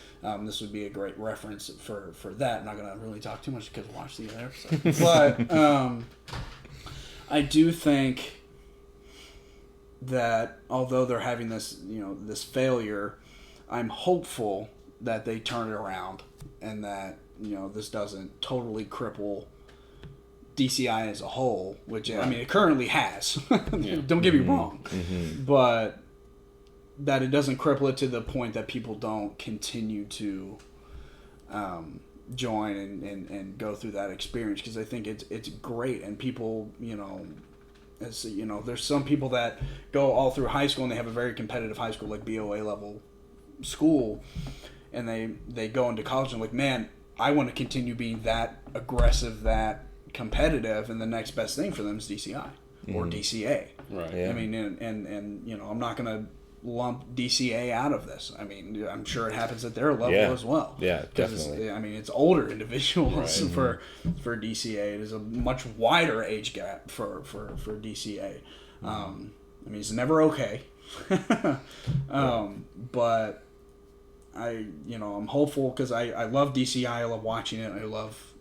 Speaker 1: this would be a great reference for that. I'm not going to really talk too much because watch the other episode. But I do think that although they're having this, this failure, I'm hopeful that they turn it around and that, this doesn't totally cripple DCI as a whole, which I mean it currently has. Don't get me wrong, but that it doesn't cripple it to the point that people don't continue to join and go through that experience, because I think it's great. And people, as you know, there's some people that go all through high school and they have a very competitive high school, like BOA level school, and they go into college and like, man, I want to continue being that aggressive, that competitive, and the next best thing for them is DCI or DCA.
Speaker 2: Right.
Speaker 1: I mean, and I'm not going to lump DCA out of this. I mean, I'm sure it happens at their level as well.
Speaker 3: Yeah, definitely.
Speaker 1: It's older individuals for DCA. It is a much wider age gap for DCA. I mean, it's never okay. But I'm hopeful, because I love DCI. I love watching it. I love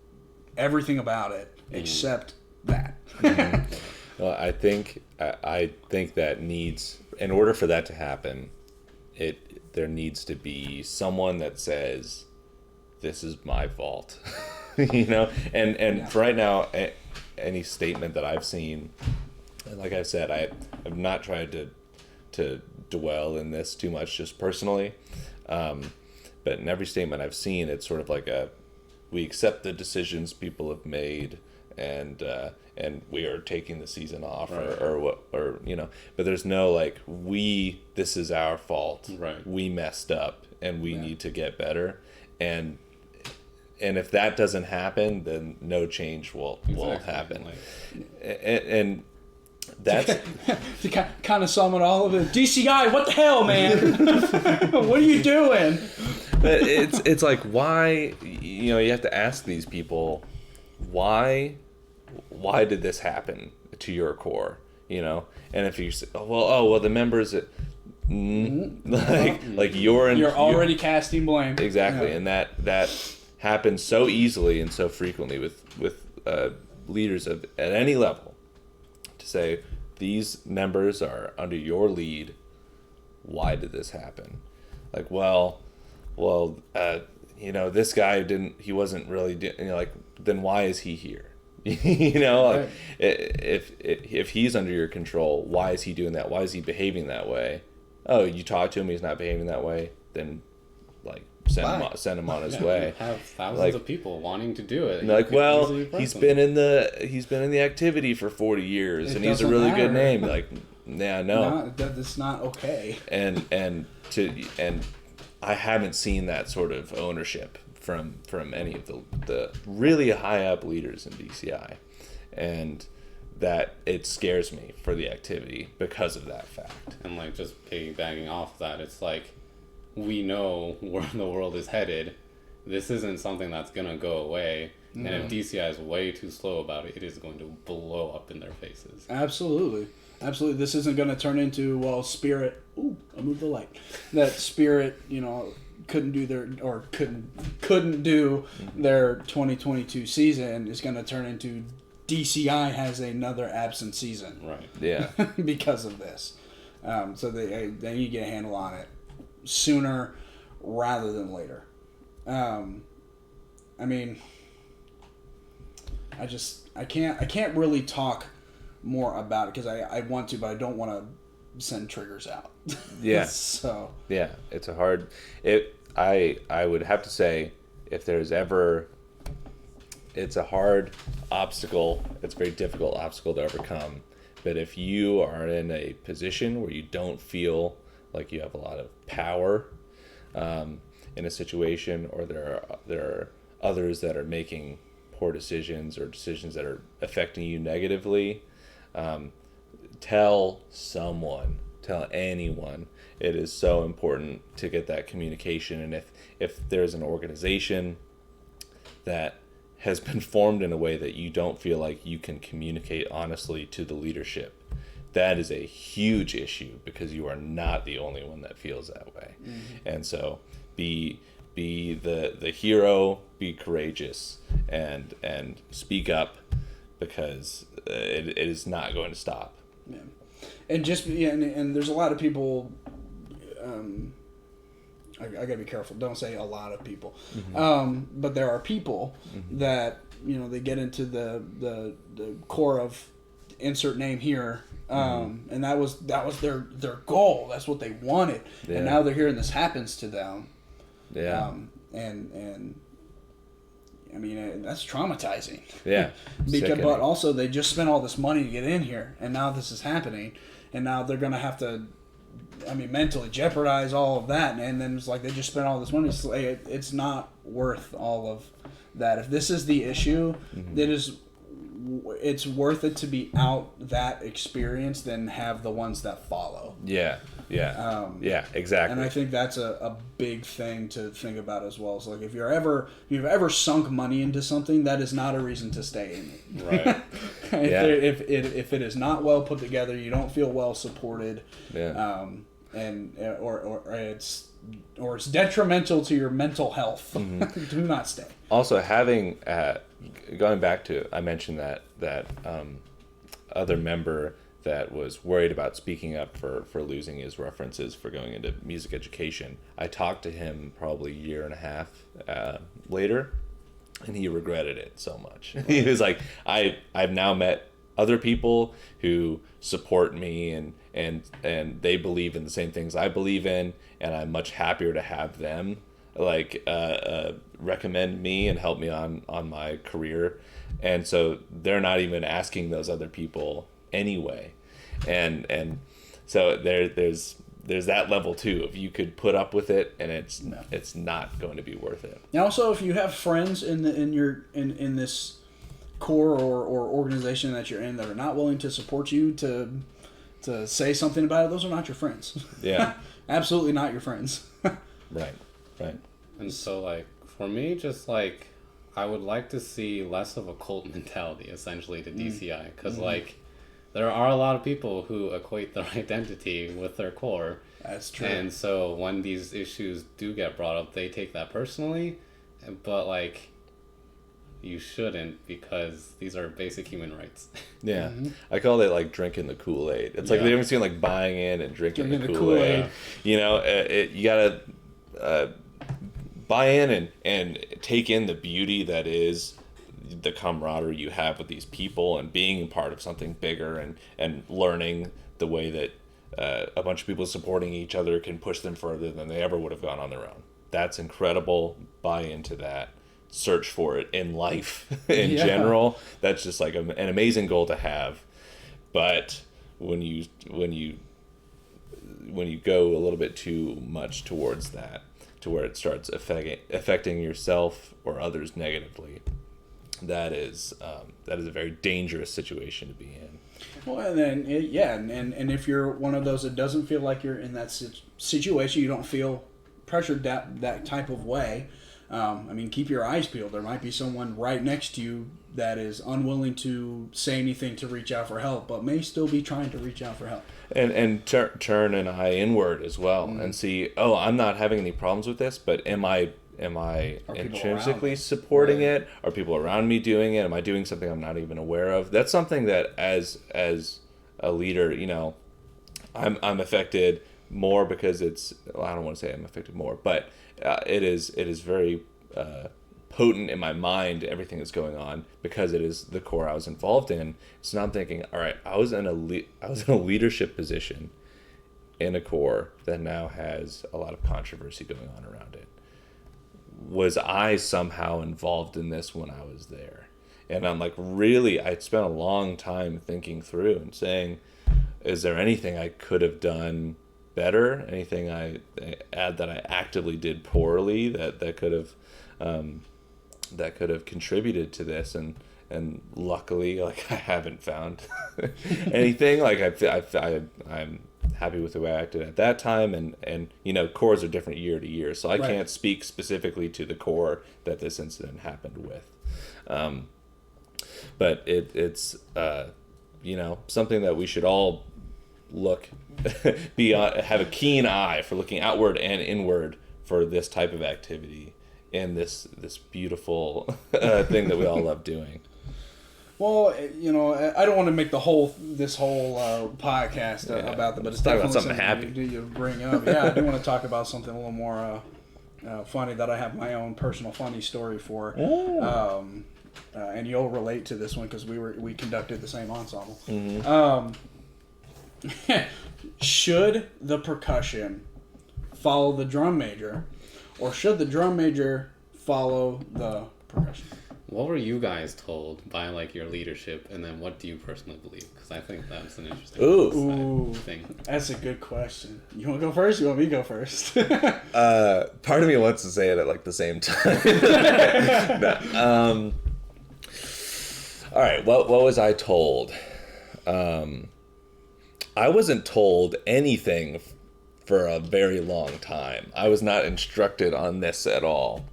Speaker 1: everything about it except that.
Speaker 3: Well, I think that needs, in order for that to happen, there needs to be someone that says, this is my fault. For right now, any statement that I've seen, like I said, I've not tried to dwell in this too much just personally, but in every statement I've seen, it's sort of like we accept the decisions people have made, and we are taking the season off, but there's no like, this is our fault, we messed up and we need to get better, and if that doesn't happen, then no change will happen. and that's
Speaker 1: to kind of sum it all up. DCI, what the hell, man? What are you doing?
Speaker 3: But it's like, why? You have to ask these people, why did this happen to your core? And if you say, well, the members, like you're
Speaker 1: already casting blame.
Speaker 3: Exactly, and that happens so easily and so frequently with leaders at any level, to say, these members are under your lead, why did this happen? Like, this guy he wasn't really then why is he here? Like, if he's under your control, why is he doing that? Why is he behaving that way? Oh, you talk to him, he's not behaving that way, then like send him on his way.
Speaker 2: Have thousands of people wanting to do it.
Speaker 3: Like, he's been in the activity for 40 years, and he's a really good name. Like, yeah, no,
Speaker 1: that's not okay.
Speaker 3: And I haven't seen that sort of ownership from any of the really high up leaders in DCI, and that it scares me for the activity because of that fact.
Speaker 2: And like, just piggybacking off that, it's like, we know where the world is headed. This isn't something that's gonna go away. And if DCI is way too slow about it, it is going to blow up in their faces.
Speaker 1: Absolutely. This isn't going to turn into, Spirit. Ooh, I moved the light. That Spirit, couldn't do their 2022 season is going to turn into DCI has another absent season.
Speaker 2: Right.
Speaker 3: Yeah.
Speaker 1: Because of this. So they need to get a handle on it sooner rather than later. I mean, I can't really talk more about it, because I want to, but I don't want to send triggers out.
Speaker 3: Yeah.
Speaker 1: So
Speaker 3: yeah, it's a hard. I would have to say, if there's ever, it's a hard obstacle. It's a very difficult obstacle to overcome. But if you are in a position where you don't feel like you have a lot of power in a situation, or there are others that are making poor decisions or decisions that are affecting you negatively, tell anyone. It is so important to get that communication. And if there's an organization that has been formed in a way that you don't feel like you can communicate honestly to the leadership, that is a huge issue, because you are not the only one that feels that way. And so be the hero, be courageous, and speak up, because it is not going to stop.
Speaker 1: Yeah. And and there's a lot of people. I gotta be careful. Don't say a lot of people, but there are people that they get into the core of insert name here, and that was their goal. That's what they wanted, and now they're hearing this happens to them.
Speaker 3: Yeah.
Speaker 1: And I mean, that's traumatizing.
Speaker 3: Yeah.
Speaker 1: But also they just spent all this money to get in here, and now this is happening, and now they're going to have to, I mean, mentally jeopardize all of that, and then it's like they just spent all this money. It's, like, it's not worth all of that. If this is the issue, it's worth it to be out that experience than have the ones that follow.
Speaker 3: Yeah. Exactly.
Speaker 1: And I think that's a big thing to think about as well. So like if you've ever sunk money into something, that is not a reason to stay in it.
Speaker 2: Right.
Speaker 1: if it is not well put together, you don't feel well supported, or it's detrimental to your mental health. Do not stay.
Speaker 3: Also, having going back to, I mentioned that other member that was worried about speaking up for losing his references for going into music education. I talked to him probably a year and a half later, and he regretted it so much. He was like, I've now met other people who support me and they believe in the same things I believe in, and I'm much happier to have them recommend me and help me on my career. And so they're not even asking those other people anyway, and so there's that level too. If you could put up with it, and it's not going to be worth it.
Speaker 1: And also, if you have friends in this core or organization that you're in that are not willing to support you to say something about it, those are not your friends.
Speaker 3: Yeah.
Speaker 1: Absolutely not your friends.
Speaker 3: Right.
Speaker 2: And so, like, for me, just like, I would like to see less of a cult mentality, essentially, to DCI. Because, like, there are a lot of people who equate their identity with their core.
Speaker 1: That's true.
Speaker 2: And so when these issues do get brought up, they take that personally. But, like, you shouldn't, because these are basic human rights.
Speaker 3: Yeah. I call it, like, drinking the Kool-Aid. It's like the difference between, like, buying in and drinking the Kool-Aid. You know, you got to buy in and take in the beauty that is the camaraderie you have with these people, and being part of something bigger, and learning the way that a bunch of people supporting each other can push them further than they ever would have gone on their own. That's incredible. Buy into that. Search for it in life in general. That's just like an amazing goal to have. But when you go a little bit too much towards that, to where it starts affecting yourself or others negatively, that is a very dangerous situation to be in.
Speaker 1: Well, and then and if you're one of those that doesn't feel like you're in that situation, you don't feel pressured that type of way. I mean, keep your eyes peeled. There might be someone right next to you that is unwilling to say anything to reach out for help, but may still be trying to reach out for help.
Speaker 3: And turn an eye inward as well, and see, oh, I'm not having any problems with this, but am I intrinsically supporting it? Are people around me doing it? Am I doing something I'm not even aware of? That's something that as a leader, you know, I'm affected more because I don't want to say I'm affected more, but it is very potent in my mind, everything that's going on, because it is the core I was involved in. So now I'm thinking, all right, I was in a leadership position in a core that now has a lot of controversy going on around it. Was I somehow involved in this when I was there? And I'm like, really, I spent a long time thinking through and saying, is there anything I could have done better? Anything I actively did poorly that could have contributed to this? And luckily, like, I haven't found anything. Like, I'm happy with the way I acted at that time, and you know, cores are different year to year, so I can't speak specifically to the core that this incident happened with. But it's you know, something that we should all have a keen eye for, looking outward and inward for this type of activity in this beautiful thing that we all love doing.
Speaker 1: Well, you know, I don't want to make this whole podcast about that, but it's definitely
Speaker 3: something happy
Speaker 1: you bring up. Yeah, I do want to talk about something a little more funny that I have my own personal funny story for. And you'll relate to this one because we conducted the same ensemble. Should the percussion follow the drum major, or should the drum major follow the percussion?
Speaker 2: What were you guys told by like your leadership, and then what do you personally believe? Because I think that's an interesting thing.
Speaker 1: That's a good question. You want to go first? You want me to go first?
Speaker 3: Part of me wants to say it at like the same time. No. All right. What was I told? I wasn't told anything for a very long time. I was not instructed on this at all.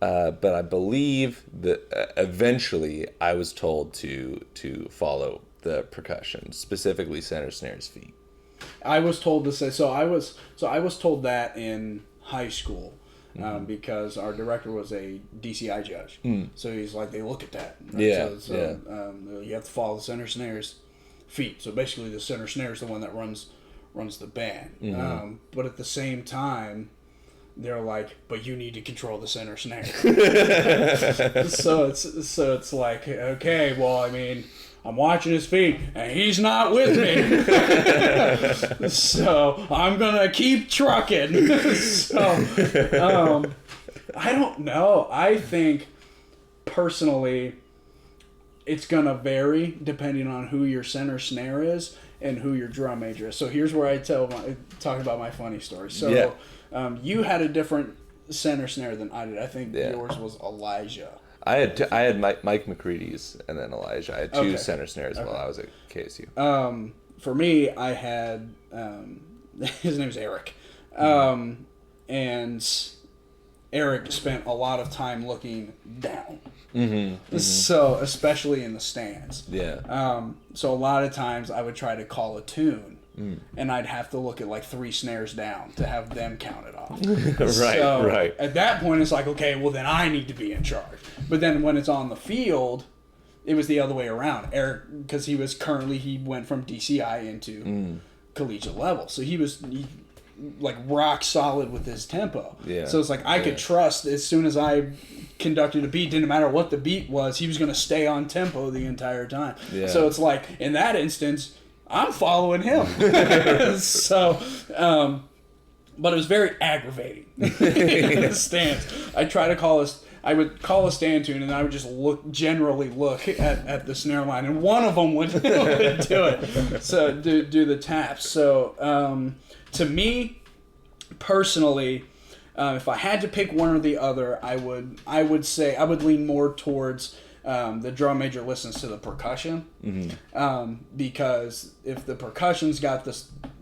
Speaker 3: But I believe that eventually I was told to follow the percussion, specifically center snares feet.
Speaker 1: I was told to say so. I was told that in high school. Because our director was a DCI judge, so he's like, they look at that. Right? You have to follow the center snares feet. So basically, the center snare is the one that runs the band. But at the same time, they're like, but you need to control the center snare. so it's like, okay, well, I mean, I'm watching his feet, and he's not with me. So I'm gonna keep trucking. I don't know. I think personally, it's gonna vary depending on who your center snare is and who your drum major is. So here's where I talk about my funny story. So you had a different center snare than I did. I think yours was Elijah.
Speaker 3: I had Mike McCready's and then Elijah. I had two center snares while I was at KSU.
Speaker 1: For me, I had his name's Eric, and Eric spent a lot of time looking down. So especially in the stands. So a lot of times I would try to call a tune. And I'd have to look at like 3 snares down to have them counted off. Right. At that point, it's like, okay, well then I need to be in charge. But then when it's on the field, it was the other way around. Eric, because he went from DCI into collegiate level, so he like rock solid with his tempo. So it's like I could trust as soon as I conducted a beat, didn't matter what the beat was, he was going to stay on tempo the entire time. So it's like in that instance, I'm following him. But it was very aggravating in the stands. I would call a stand tune, and I would just generally look at the snare line, and one of them would do it. So do the taps. So to me, personally, if I had to pick one or the other, I would say I would lean more towards the drum major listens to the percussion, because if the percussion's got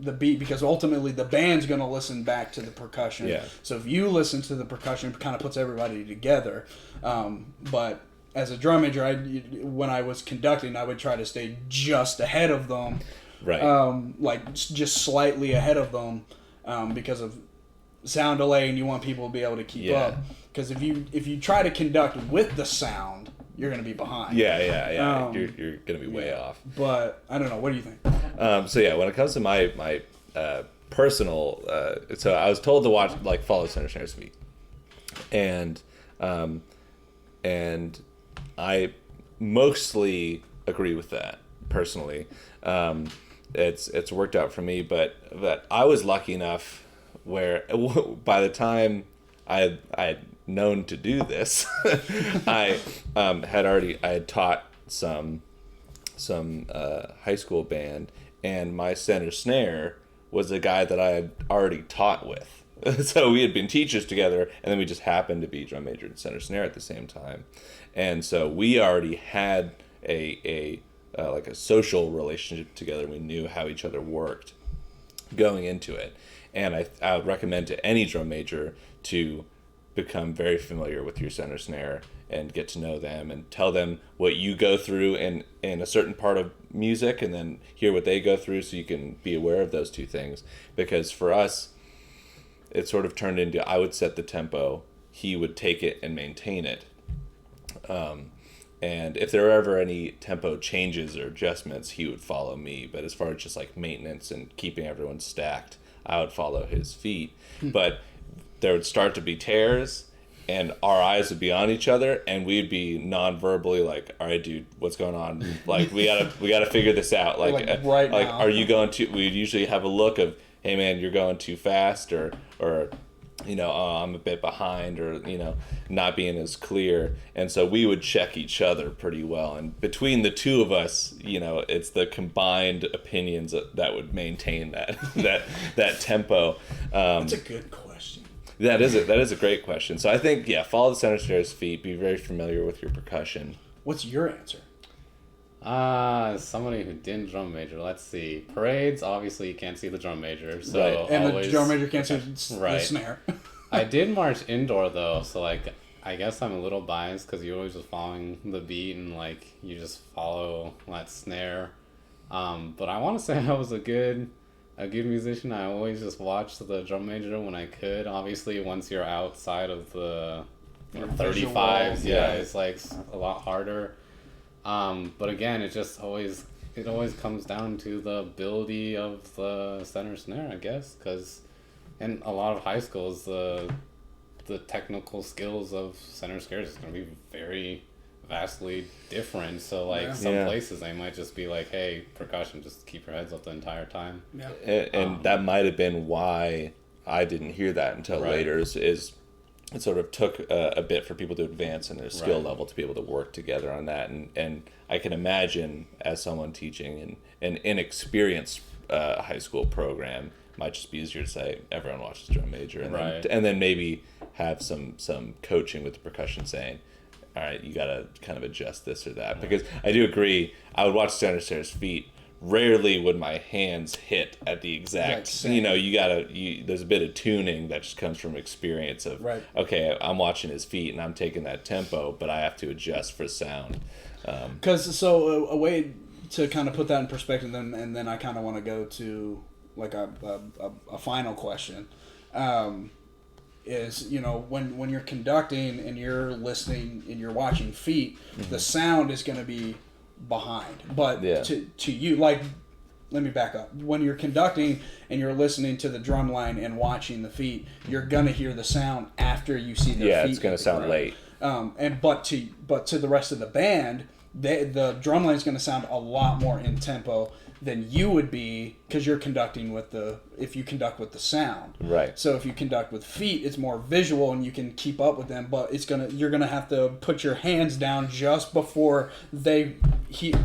Speaker 1: the beat, because ultimately the band's going to listen back to the percussion. So if you listen to the percussion, it kind of puts everybody together. But as a drum major, when I was conducting, I would try to stay just ahead of them, like just slightly ahead of them, because of sound delay, and you want people to be able to keep up. Because if you try to conduct with the sound, you're going to be behind. You're going to be way off. But I don't know. What do you think?
Speaker 3: When it comes to my personal, so I was told to follow center snares feet, and I mostly agree with that personally. It's worked out for me, but I was lucky enough where by the time I had known to do this, I had taught some high school band, and my center snare was a guy that I had already taught with. So we had been teachers together, and then we just happened to be drum major and center snare at the same time, and so we already had a social relationship together. We knew how each other worked going into it, and I would recommend to any drum major to become very familiar with your center snare and get to know them and tell them what you go through in a certain part of music, and then hear what they go through, so you can be aware of those two things. Because for us, it sort of turned into, I would set the tempo, he would take it and maintain it. And if there were ever any tempo changes or adjustments, he would follow me. But as far as just like maintenance and keeping everyone stacked, I would follow his feet. But there would start to be tears, and our eyes would be on each other, and we'd be non-verbally like, all right, dude, what's going on? Like, we gotta figure this out. Like right now. Are you going to, we'd usually have a look of, hey man, you're going too fast, or I'm a bit behind, or, not being as clear. And so we would check each other pretty well. And between the two of us, it's the combined opinions that would maintain that tempo.
Speaker 1: That's a good question.
Speaker 3: That is a great question. So I think, follow the center snare's feet, be very familiar with your percussion.
Speaker 1: What's your answer?
Speaker 2: Somebody who didn't drum major. Let's see. Parades, obviously you can't see the drum major, so
Speaker 3: Right.
Speaker 1: And
Speaker 2: always,
Speaker 1: the drum major can't see the
Speaker 2: Right.
Speaker 1: snare.
Speaker 2: I did march indoor though, so I guess I'm a little biased because you're always just following the beat and you just follow that snare. But I want to say I was a good musician. I always just watched the drum major when I could. Obviously, once you're outside of the 35s, it's a lot harder. But again, it always comes down to the ability of the center snare, I guess, because in a lot of high schools, the technical skills of center snares is going to be very vastly different. So some places they might just be like, hey, percussion, just keep your heads up the entire time.
Speaker 3: Yeah. And that might have been why I didn't hear that until later, is it sort of took a bit for people to advance in their skill level to be able to work together on that. And I can imagine, as someone teaching an inexperienced high school program, might just be easier to say everyone watches drum major, and then maybe have some coaching with the percussion saying, all right, you got to kind of adjust this or that. Because I do agree, I would watch center snare's feet. Rarely would my hands hit at the exact there's a bit of tuning that just comes from experience of, okay, I'm watching his feet and I'm taking that tempo, but I have to adjust for sound.
Speaker 1: Because a way to kind of put that in perspective, and then I kind of want to go to like a final question, is when you're conducting and you're listening and you're watching feet, the sound is going to be behind, but to you, let me back up. When you're conducting and you're listening to the drum line and watching the feet, you're gonna hear the sound after you see their feet.
Speaker 3: It's gonna sound late.
Speaker 1: But to the rest of the band, the drum line is gonna sound a lot more in tempo than you would be, because you're conducting if you conduct with the sound.
Speaker 3: Right.
Speaker 1: So if you conduct with feet, it's more visual and you can keep up with them, but you're gonna have to put your hands down just before they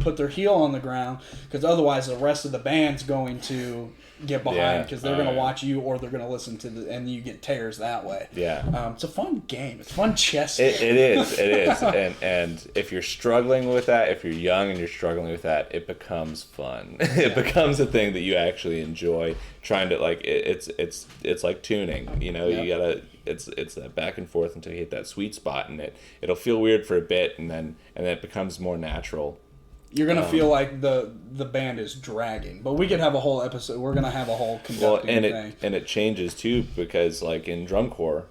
Speaker 1: put their heel on the ground, because otherwise the rest of the band's going to get behind, because they're going to watch you, or they're going to listen to and you get tears that way. It's a fun game. It's fun chess.
Speaker 3: It is and if you're struggling with that, if you're young and you're struggling with that, it becomes fun. It becomes a thing that you actually enjoy trying to, it's like tuning, you gotta, it's that back and forth until you hit that sweet spot, and it'll feel weird for a bit, and then it becomes more natural.
Speaker 1: You're gonna feel like the band is dragging, but we could have a whole episode. We're gonna have a whole conducting thing.
Speaker 3: And it changes too, because in drum corps,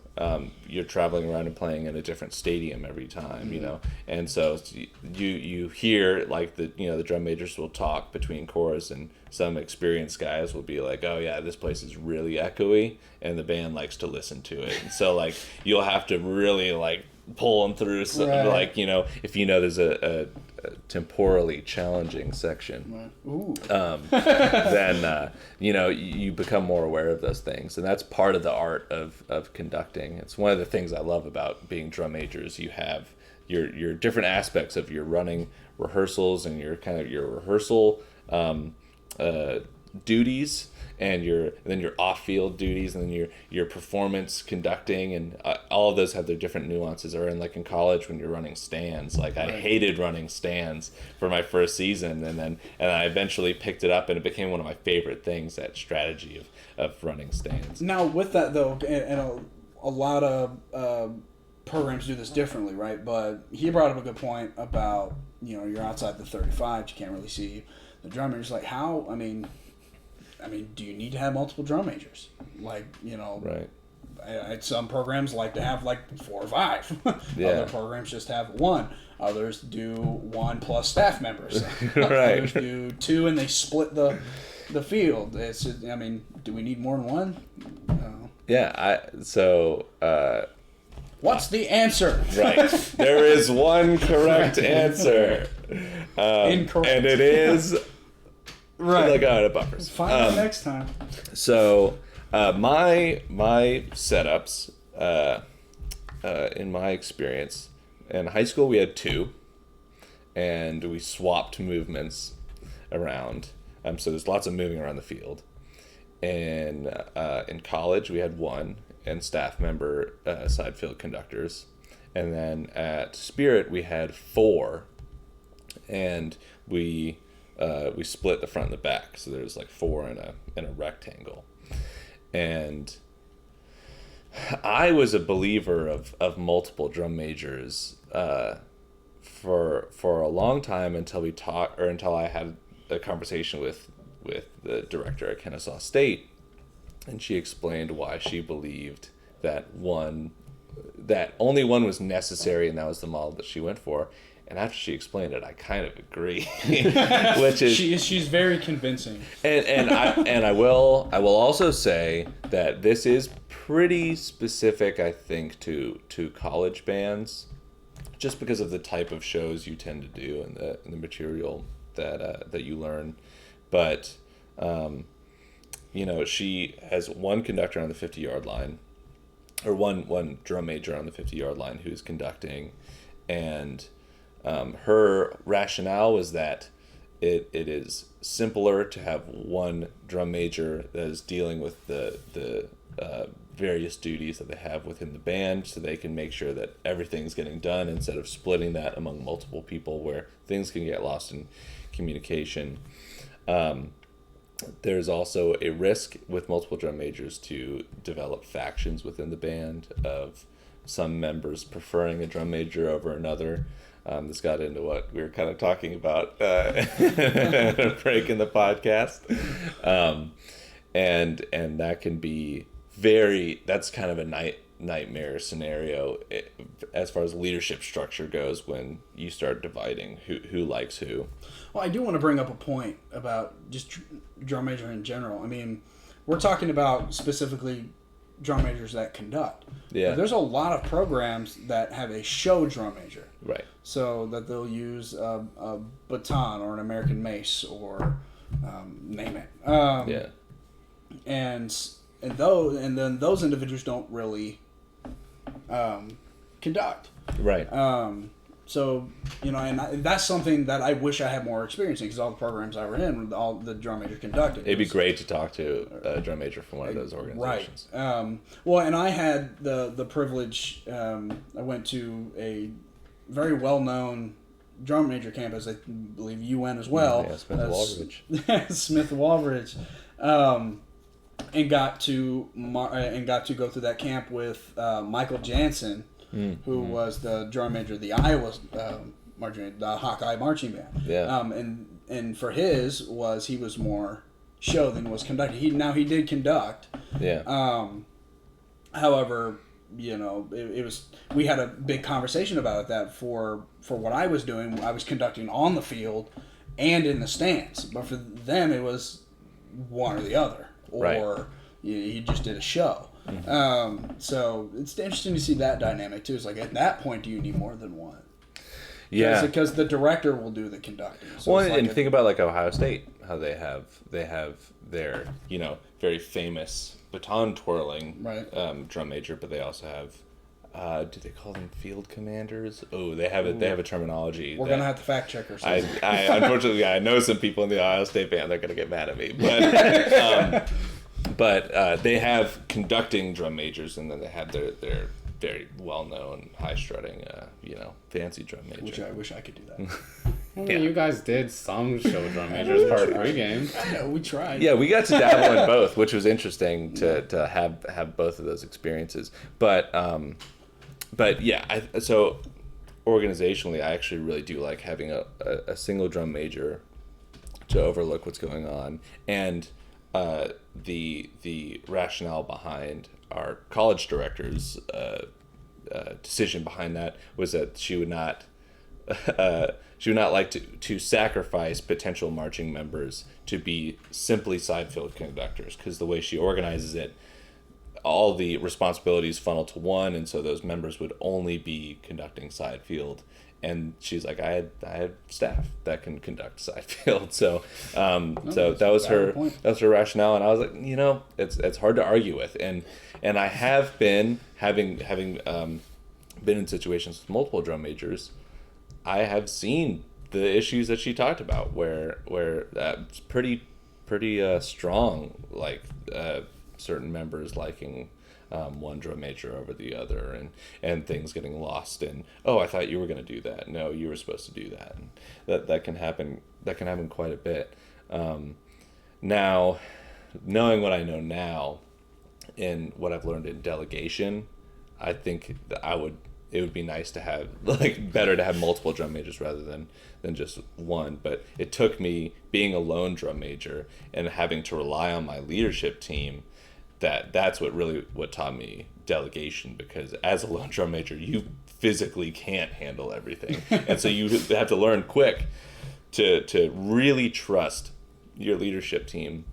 Speaker 3: you're traveling around and playing in a different stadium every time, and so you hear the drum majors will talk between corps, and some experienced guys will be like, oh yeah, this place is really echoey, and the band likes to listen to it, and so you'll have to really pull them through if there's a temporally challenging section, then you become more aware of those things, and that's part of the art of conducting. It's one of the things I love about being drum majors. You have your different aspects of your running rehearsals and your rehearsal duties, and then your off-field duties, and then your performance conducting, and all of those have their different nuances. Or in college when you're running stands, I hated running stands for my first season, and I eventually picked it up, and it became one of my favorite things, that strategy of running stands.
Speaker 1: Now with that though, and a lot of programs do this differently, right? But he brought up a good point about you're outside the 35, you can't really see the drummers. How, I mean, do you need to have multiple drum majors? Right. Some programs like to have 4 or 5. Other programs just have 1. Others do 1 plus staff members. Others do 2 and they split the field. It's just, do we need more than 1? What's the answer?
Speaker 3: Right. There is one correct answer.
Speaker 1: Incorrect.
Speaker 3: And it is... Right. A buffers.
Speaker 1: Find out next time.
Speaker 3: So, My setups, in my experience, in high school we had 2, and we swapped movements around. So there's lots of moving around the field. And in college we had 1, and staff member side field conductors. And then at Spirit we had 4, and we split the front and the back, so there's like 4 in a rectangle. And I was a believer of multiple drum majors for a long time until I had a conversation with the director at Kennesaw State, and she explained why she believed that only one was necessary, and that was the model that she went for. And after she explained it, I kind of agree, which is
Speaker 1: she's very convincing.
Speaker 3: And I will also say that this is pretty specific, I think, to college bands, just because of the type of shows you tend to do and the material that you learn. But she has 1 conductor on the 50-yard line, or one drum major on the 50-yard line who's conducting, and her rationale was that it is simpler to have 1 drum major that is dealing with the various duties that they have within the band, so they can make sure that everything's getting done instead of splitting that among multiple people where things can get lost in communication. There's also a risk with multiple drum majors to develop factions within the band of some members preferring a drum major over another. This got into what we were kind of talking about a break in the podcast. And that can be that's kind of a nightmare scenario as far as leadership structure goes when you start dividing who likes who.
Speaker 1: Well, I do want to bring up a point about just drum major in general. I mean, we're talking about specifically drum majors that conduct.
Speaker 3: Yeah.
Speaker 1: But there's a lot of programs that have a show drum major.
Speaker 3: Right.
Speaker 1: So that they'll use a baton or an American mace or name it.
Speaker 3: Yeah.
Speaker 1: And then those individuals don't really conduct.
Speaker 3: Right.
Speaker 1: So, and that's something that I wish I had more experience in, because all the programs I were in, all the drum majors conducted.
Speaker 3: It'd be great to talk to a drum major from one of those organizations.
Speaker 1: Right. Well, and I had the privilege, I went to a very well-known drum major campus, I believe UN as well.
Speaker 3: Yeah, Smith-Walbridge.
Speaker 1: Smith-Walbridge. And got to go through that camp with Michael Jansen, who was the drum major of the Iowa the Hawkeye marching band.
Speaker 3: Yeah.
Speaker 1: And for he was more show than was conducting. He did conduct.
Speaker 3: Yeah.
Speaker 1: However, it was, we had a big conversation about it, that for what I was doing, I was conducting on the field and in the stands. But for them, it was one or the other. Or
Speaker 3: right.
Speaker 1: he just did a show. Mm-hmm. So it's interesting to see that dynamic too. It's like, at that point, do you need more than one?
Speaker 3: Yeah,
Speaker 1: because the director will do the conducting. So
Speaker 3: well, and think about like Ohio State, how they have their very famous baton twirling
Speaker 1: right.
Speaker 3: Drum major, but they also have do they call them field commanders? Oh, they have a terminology.
Speaker 1: We're gonna have to fact check ourselves.
Speaker 3: I unfortunately I know some people in the Ohio State band, they're gonna get mad at me, but they have conducting drum majors, and then they have their very well known high strutting fancy drum major.
Speaker 1: Which I wish I could do that.
Speaker 2: Well, yeah. You guys did some show drum majors part pregame.
Speaker 1: I know, we tried.
Speaker 3: Yeah, we got to dabble in both, which was interesting to have both of those experiences. But yeah, so organizationally, I actually really do like having a single drum major to overlook what's going on, and the rationale behind our college director's decision behind that was that she would not like to sacrifice potential marching members to be simply side field conductors, because the way she organizes it, all the responsibilities funnel to one, and so those members would only be conducting side field, and she's like, I had staff that can conduct side field. So that was her rationale, and I was like, it's hard to argue with, and I have been having been in situations with multiple drum majors. I have seen the issues that she talked about, where it's pretty strong, like certain members liking one drum major over the other, and things getting lost in, oh, I thought you were going to do that. No, you were supposed to do that. And that can happen. That can happen quite a bit. Now, knowing what I know now, and what I've learned in delegation, I think that it would be nice to have, like, better to have multiple drum majors rather than just one. But it took me being a lone drum major and having to rely on my leadership team. That's what taught me delegation, because as a lone drum major, you physically can't handle everything. And so you have to learn quick to really trust your leadership team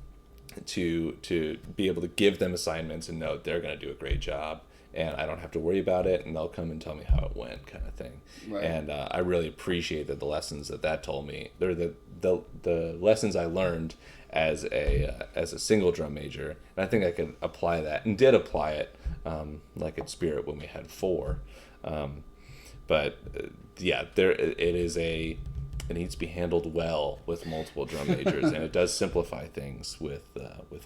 Speaker 3: to be able to give them assignments and know they're going to do a great job, and I don't have to worry about it, and they'll come and tell me how it went, kind of thing. Right. And I really appreciate the lessons that told me. They're the lessons I learned as a single drum major, and I think I could apply that, and did apply it, like at Spirit when we had 4. It needs to be handled well with multiple drum majors, and it does simplify things with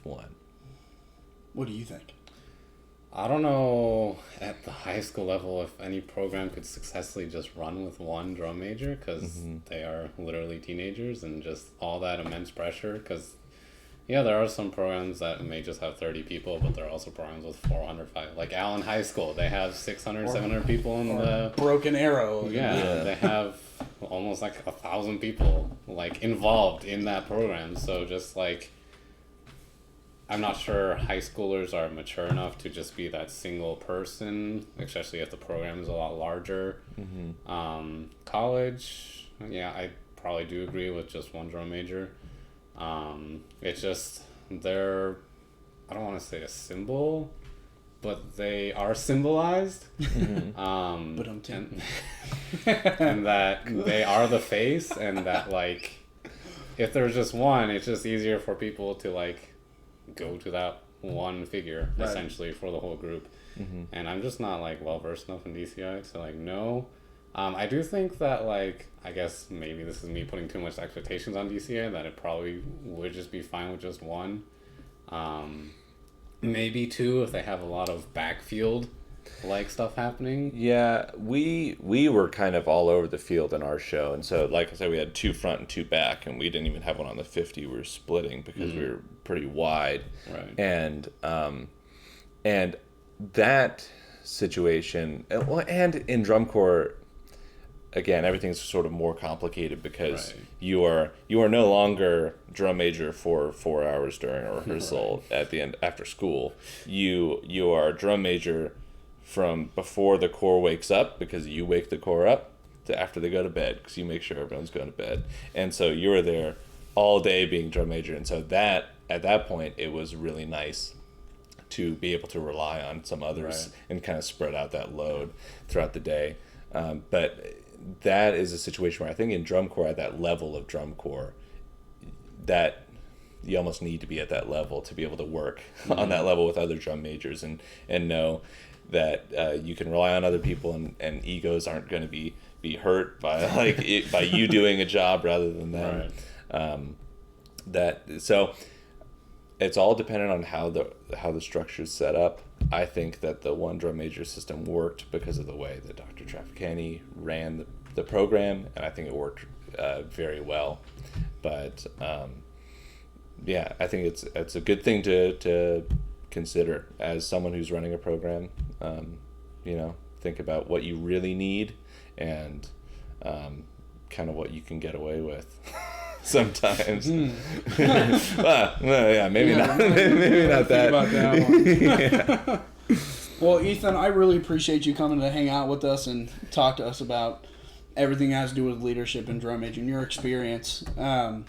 Speaker 3: one. What do you think?
Speaker 2: I don't know at the high school level if any program could successfully just run with one drum major, because they are literally teenagers, and just all that immense pressure. Because there are some programs that may just have 30 people, but there are also programs with 400, like Allen High School. They have 600, 700 people in the
Speaker 1: Broken Arrow.
Speaker 2: Yeah, they have almost like 1,000 people like involved in that program. So just like, I'm not sure high schoolers are mature enough to just be that single person, especially if the program is a lot larger. College, I probably do agree with just one drum major. It's just, they're, I don't want to say a symbol, but they are symbolized. And that they are the face, and that, like, if there's just one, it's just easier for people to, like, go to that one figure, essentially, for the whole group. And I'm just not, like, well versed enough in DCI to, like, know. I do think that, like, I guess maybe this is me putting too much expectations on DCI, that it probably would just be fine with just one. Maybe 2 if they have a lot of backfield like stuff happening.
Speaker 3: Yeah, we were kind of all over the field in our show, and so, like I said, we had 2 front and 2 back, and we didn't even have one on the 50. We were splitting because we were pretty wide.
Speaker 2: Right.
Speaker 3: And that situation, and in drum corps, again, everything's sort of more complicated, because you are no longer drum major for 4 hours during a rehearsal at the end after school. You are drum major from before the corps wakes up, because you wake the corps up, to after they go to bed, because you make sure everyone's going to bed. And so you're there all day being drum major, and so that at that point it was really nice to be able to rely on some others and kind of spread out that load throughout the day. But that is a situation where I think in drum corps, at that level of drum corps, that you almost need to be at that level to be able to work on that level with other drum majors, and know that you can rely on other people, and egos aren't going to be hurt by by you doing a job rather than them. So it's all dependent on how the structure is set up. I think that the one drum major system worked because of the way that Dr. Traficani ran the program, and I think it worked very well. But I think it's a good thing to consider as someone who's running a program. Think about what you really need, and kind of what you can get away with. Sometimes. Maybe not. Maybe not that.
Speaker 1: About that one. Well, Ethan, I really appreciate you coming to hang out with us and talk to us about everything that has to do with leadership and drum major and your experience, and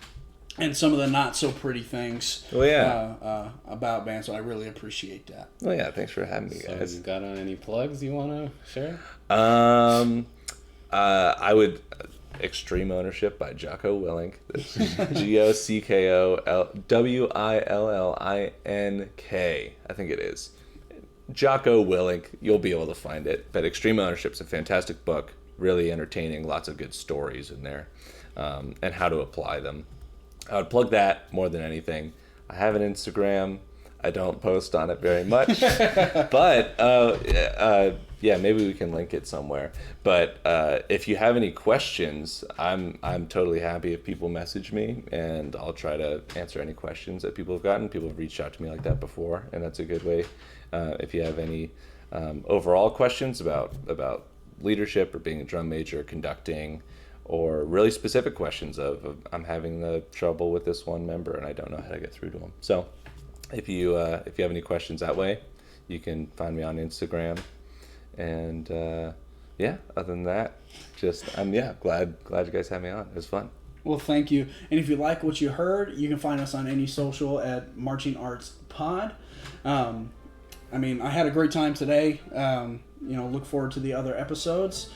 Speaker 1: some of the not so pretty things about band. So I really appreciate that.
Speaker 3: Thanks for having me, guys.
Speaker 2: So you got any plugs you want to share?
Speaker 3: I would Extreme Ownership by Jocko Willink. That's GOCKOWILLINK. I think it is. Jocko Willink. You'll be able to find it. But Extreme Ownership's a fantastic book. Really entertaining. Lots of good stories in there, and how to apply them. I would plug that more than anything. I have an Instagram. I don't post on it very much, but yeah, maybe we can link it somewhere. But if you have any questions, I'm totally happy if people message me, and I'll try to answer any questions that people have gotten. People have reached out to me like that before, and that's a good way. If you have any overall questions about leadership or being a drum major, conducting, or really specific questions of I'm having the trouble with this one member and I don't know how to get through to them. So if you have any questions that way, you can find me on Instagram. And yeah, other than that, just I'm glad you guys had me on. It was fun.
Speaker 1: Well, thank you. And if you like what you heard, you can find us on any social at Marching Arts Pod. I had a great time today. Look forward to the other episodes.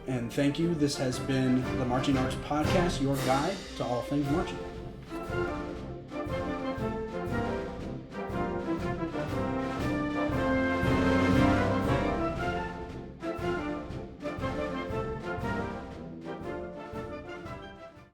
Speaker 1: And thank you. This has been the Marching Arts Podcast, your guide to all things marching.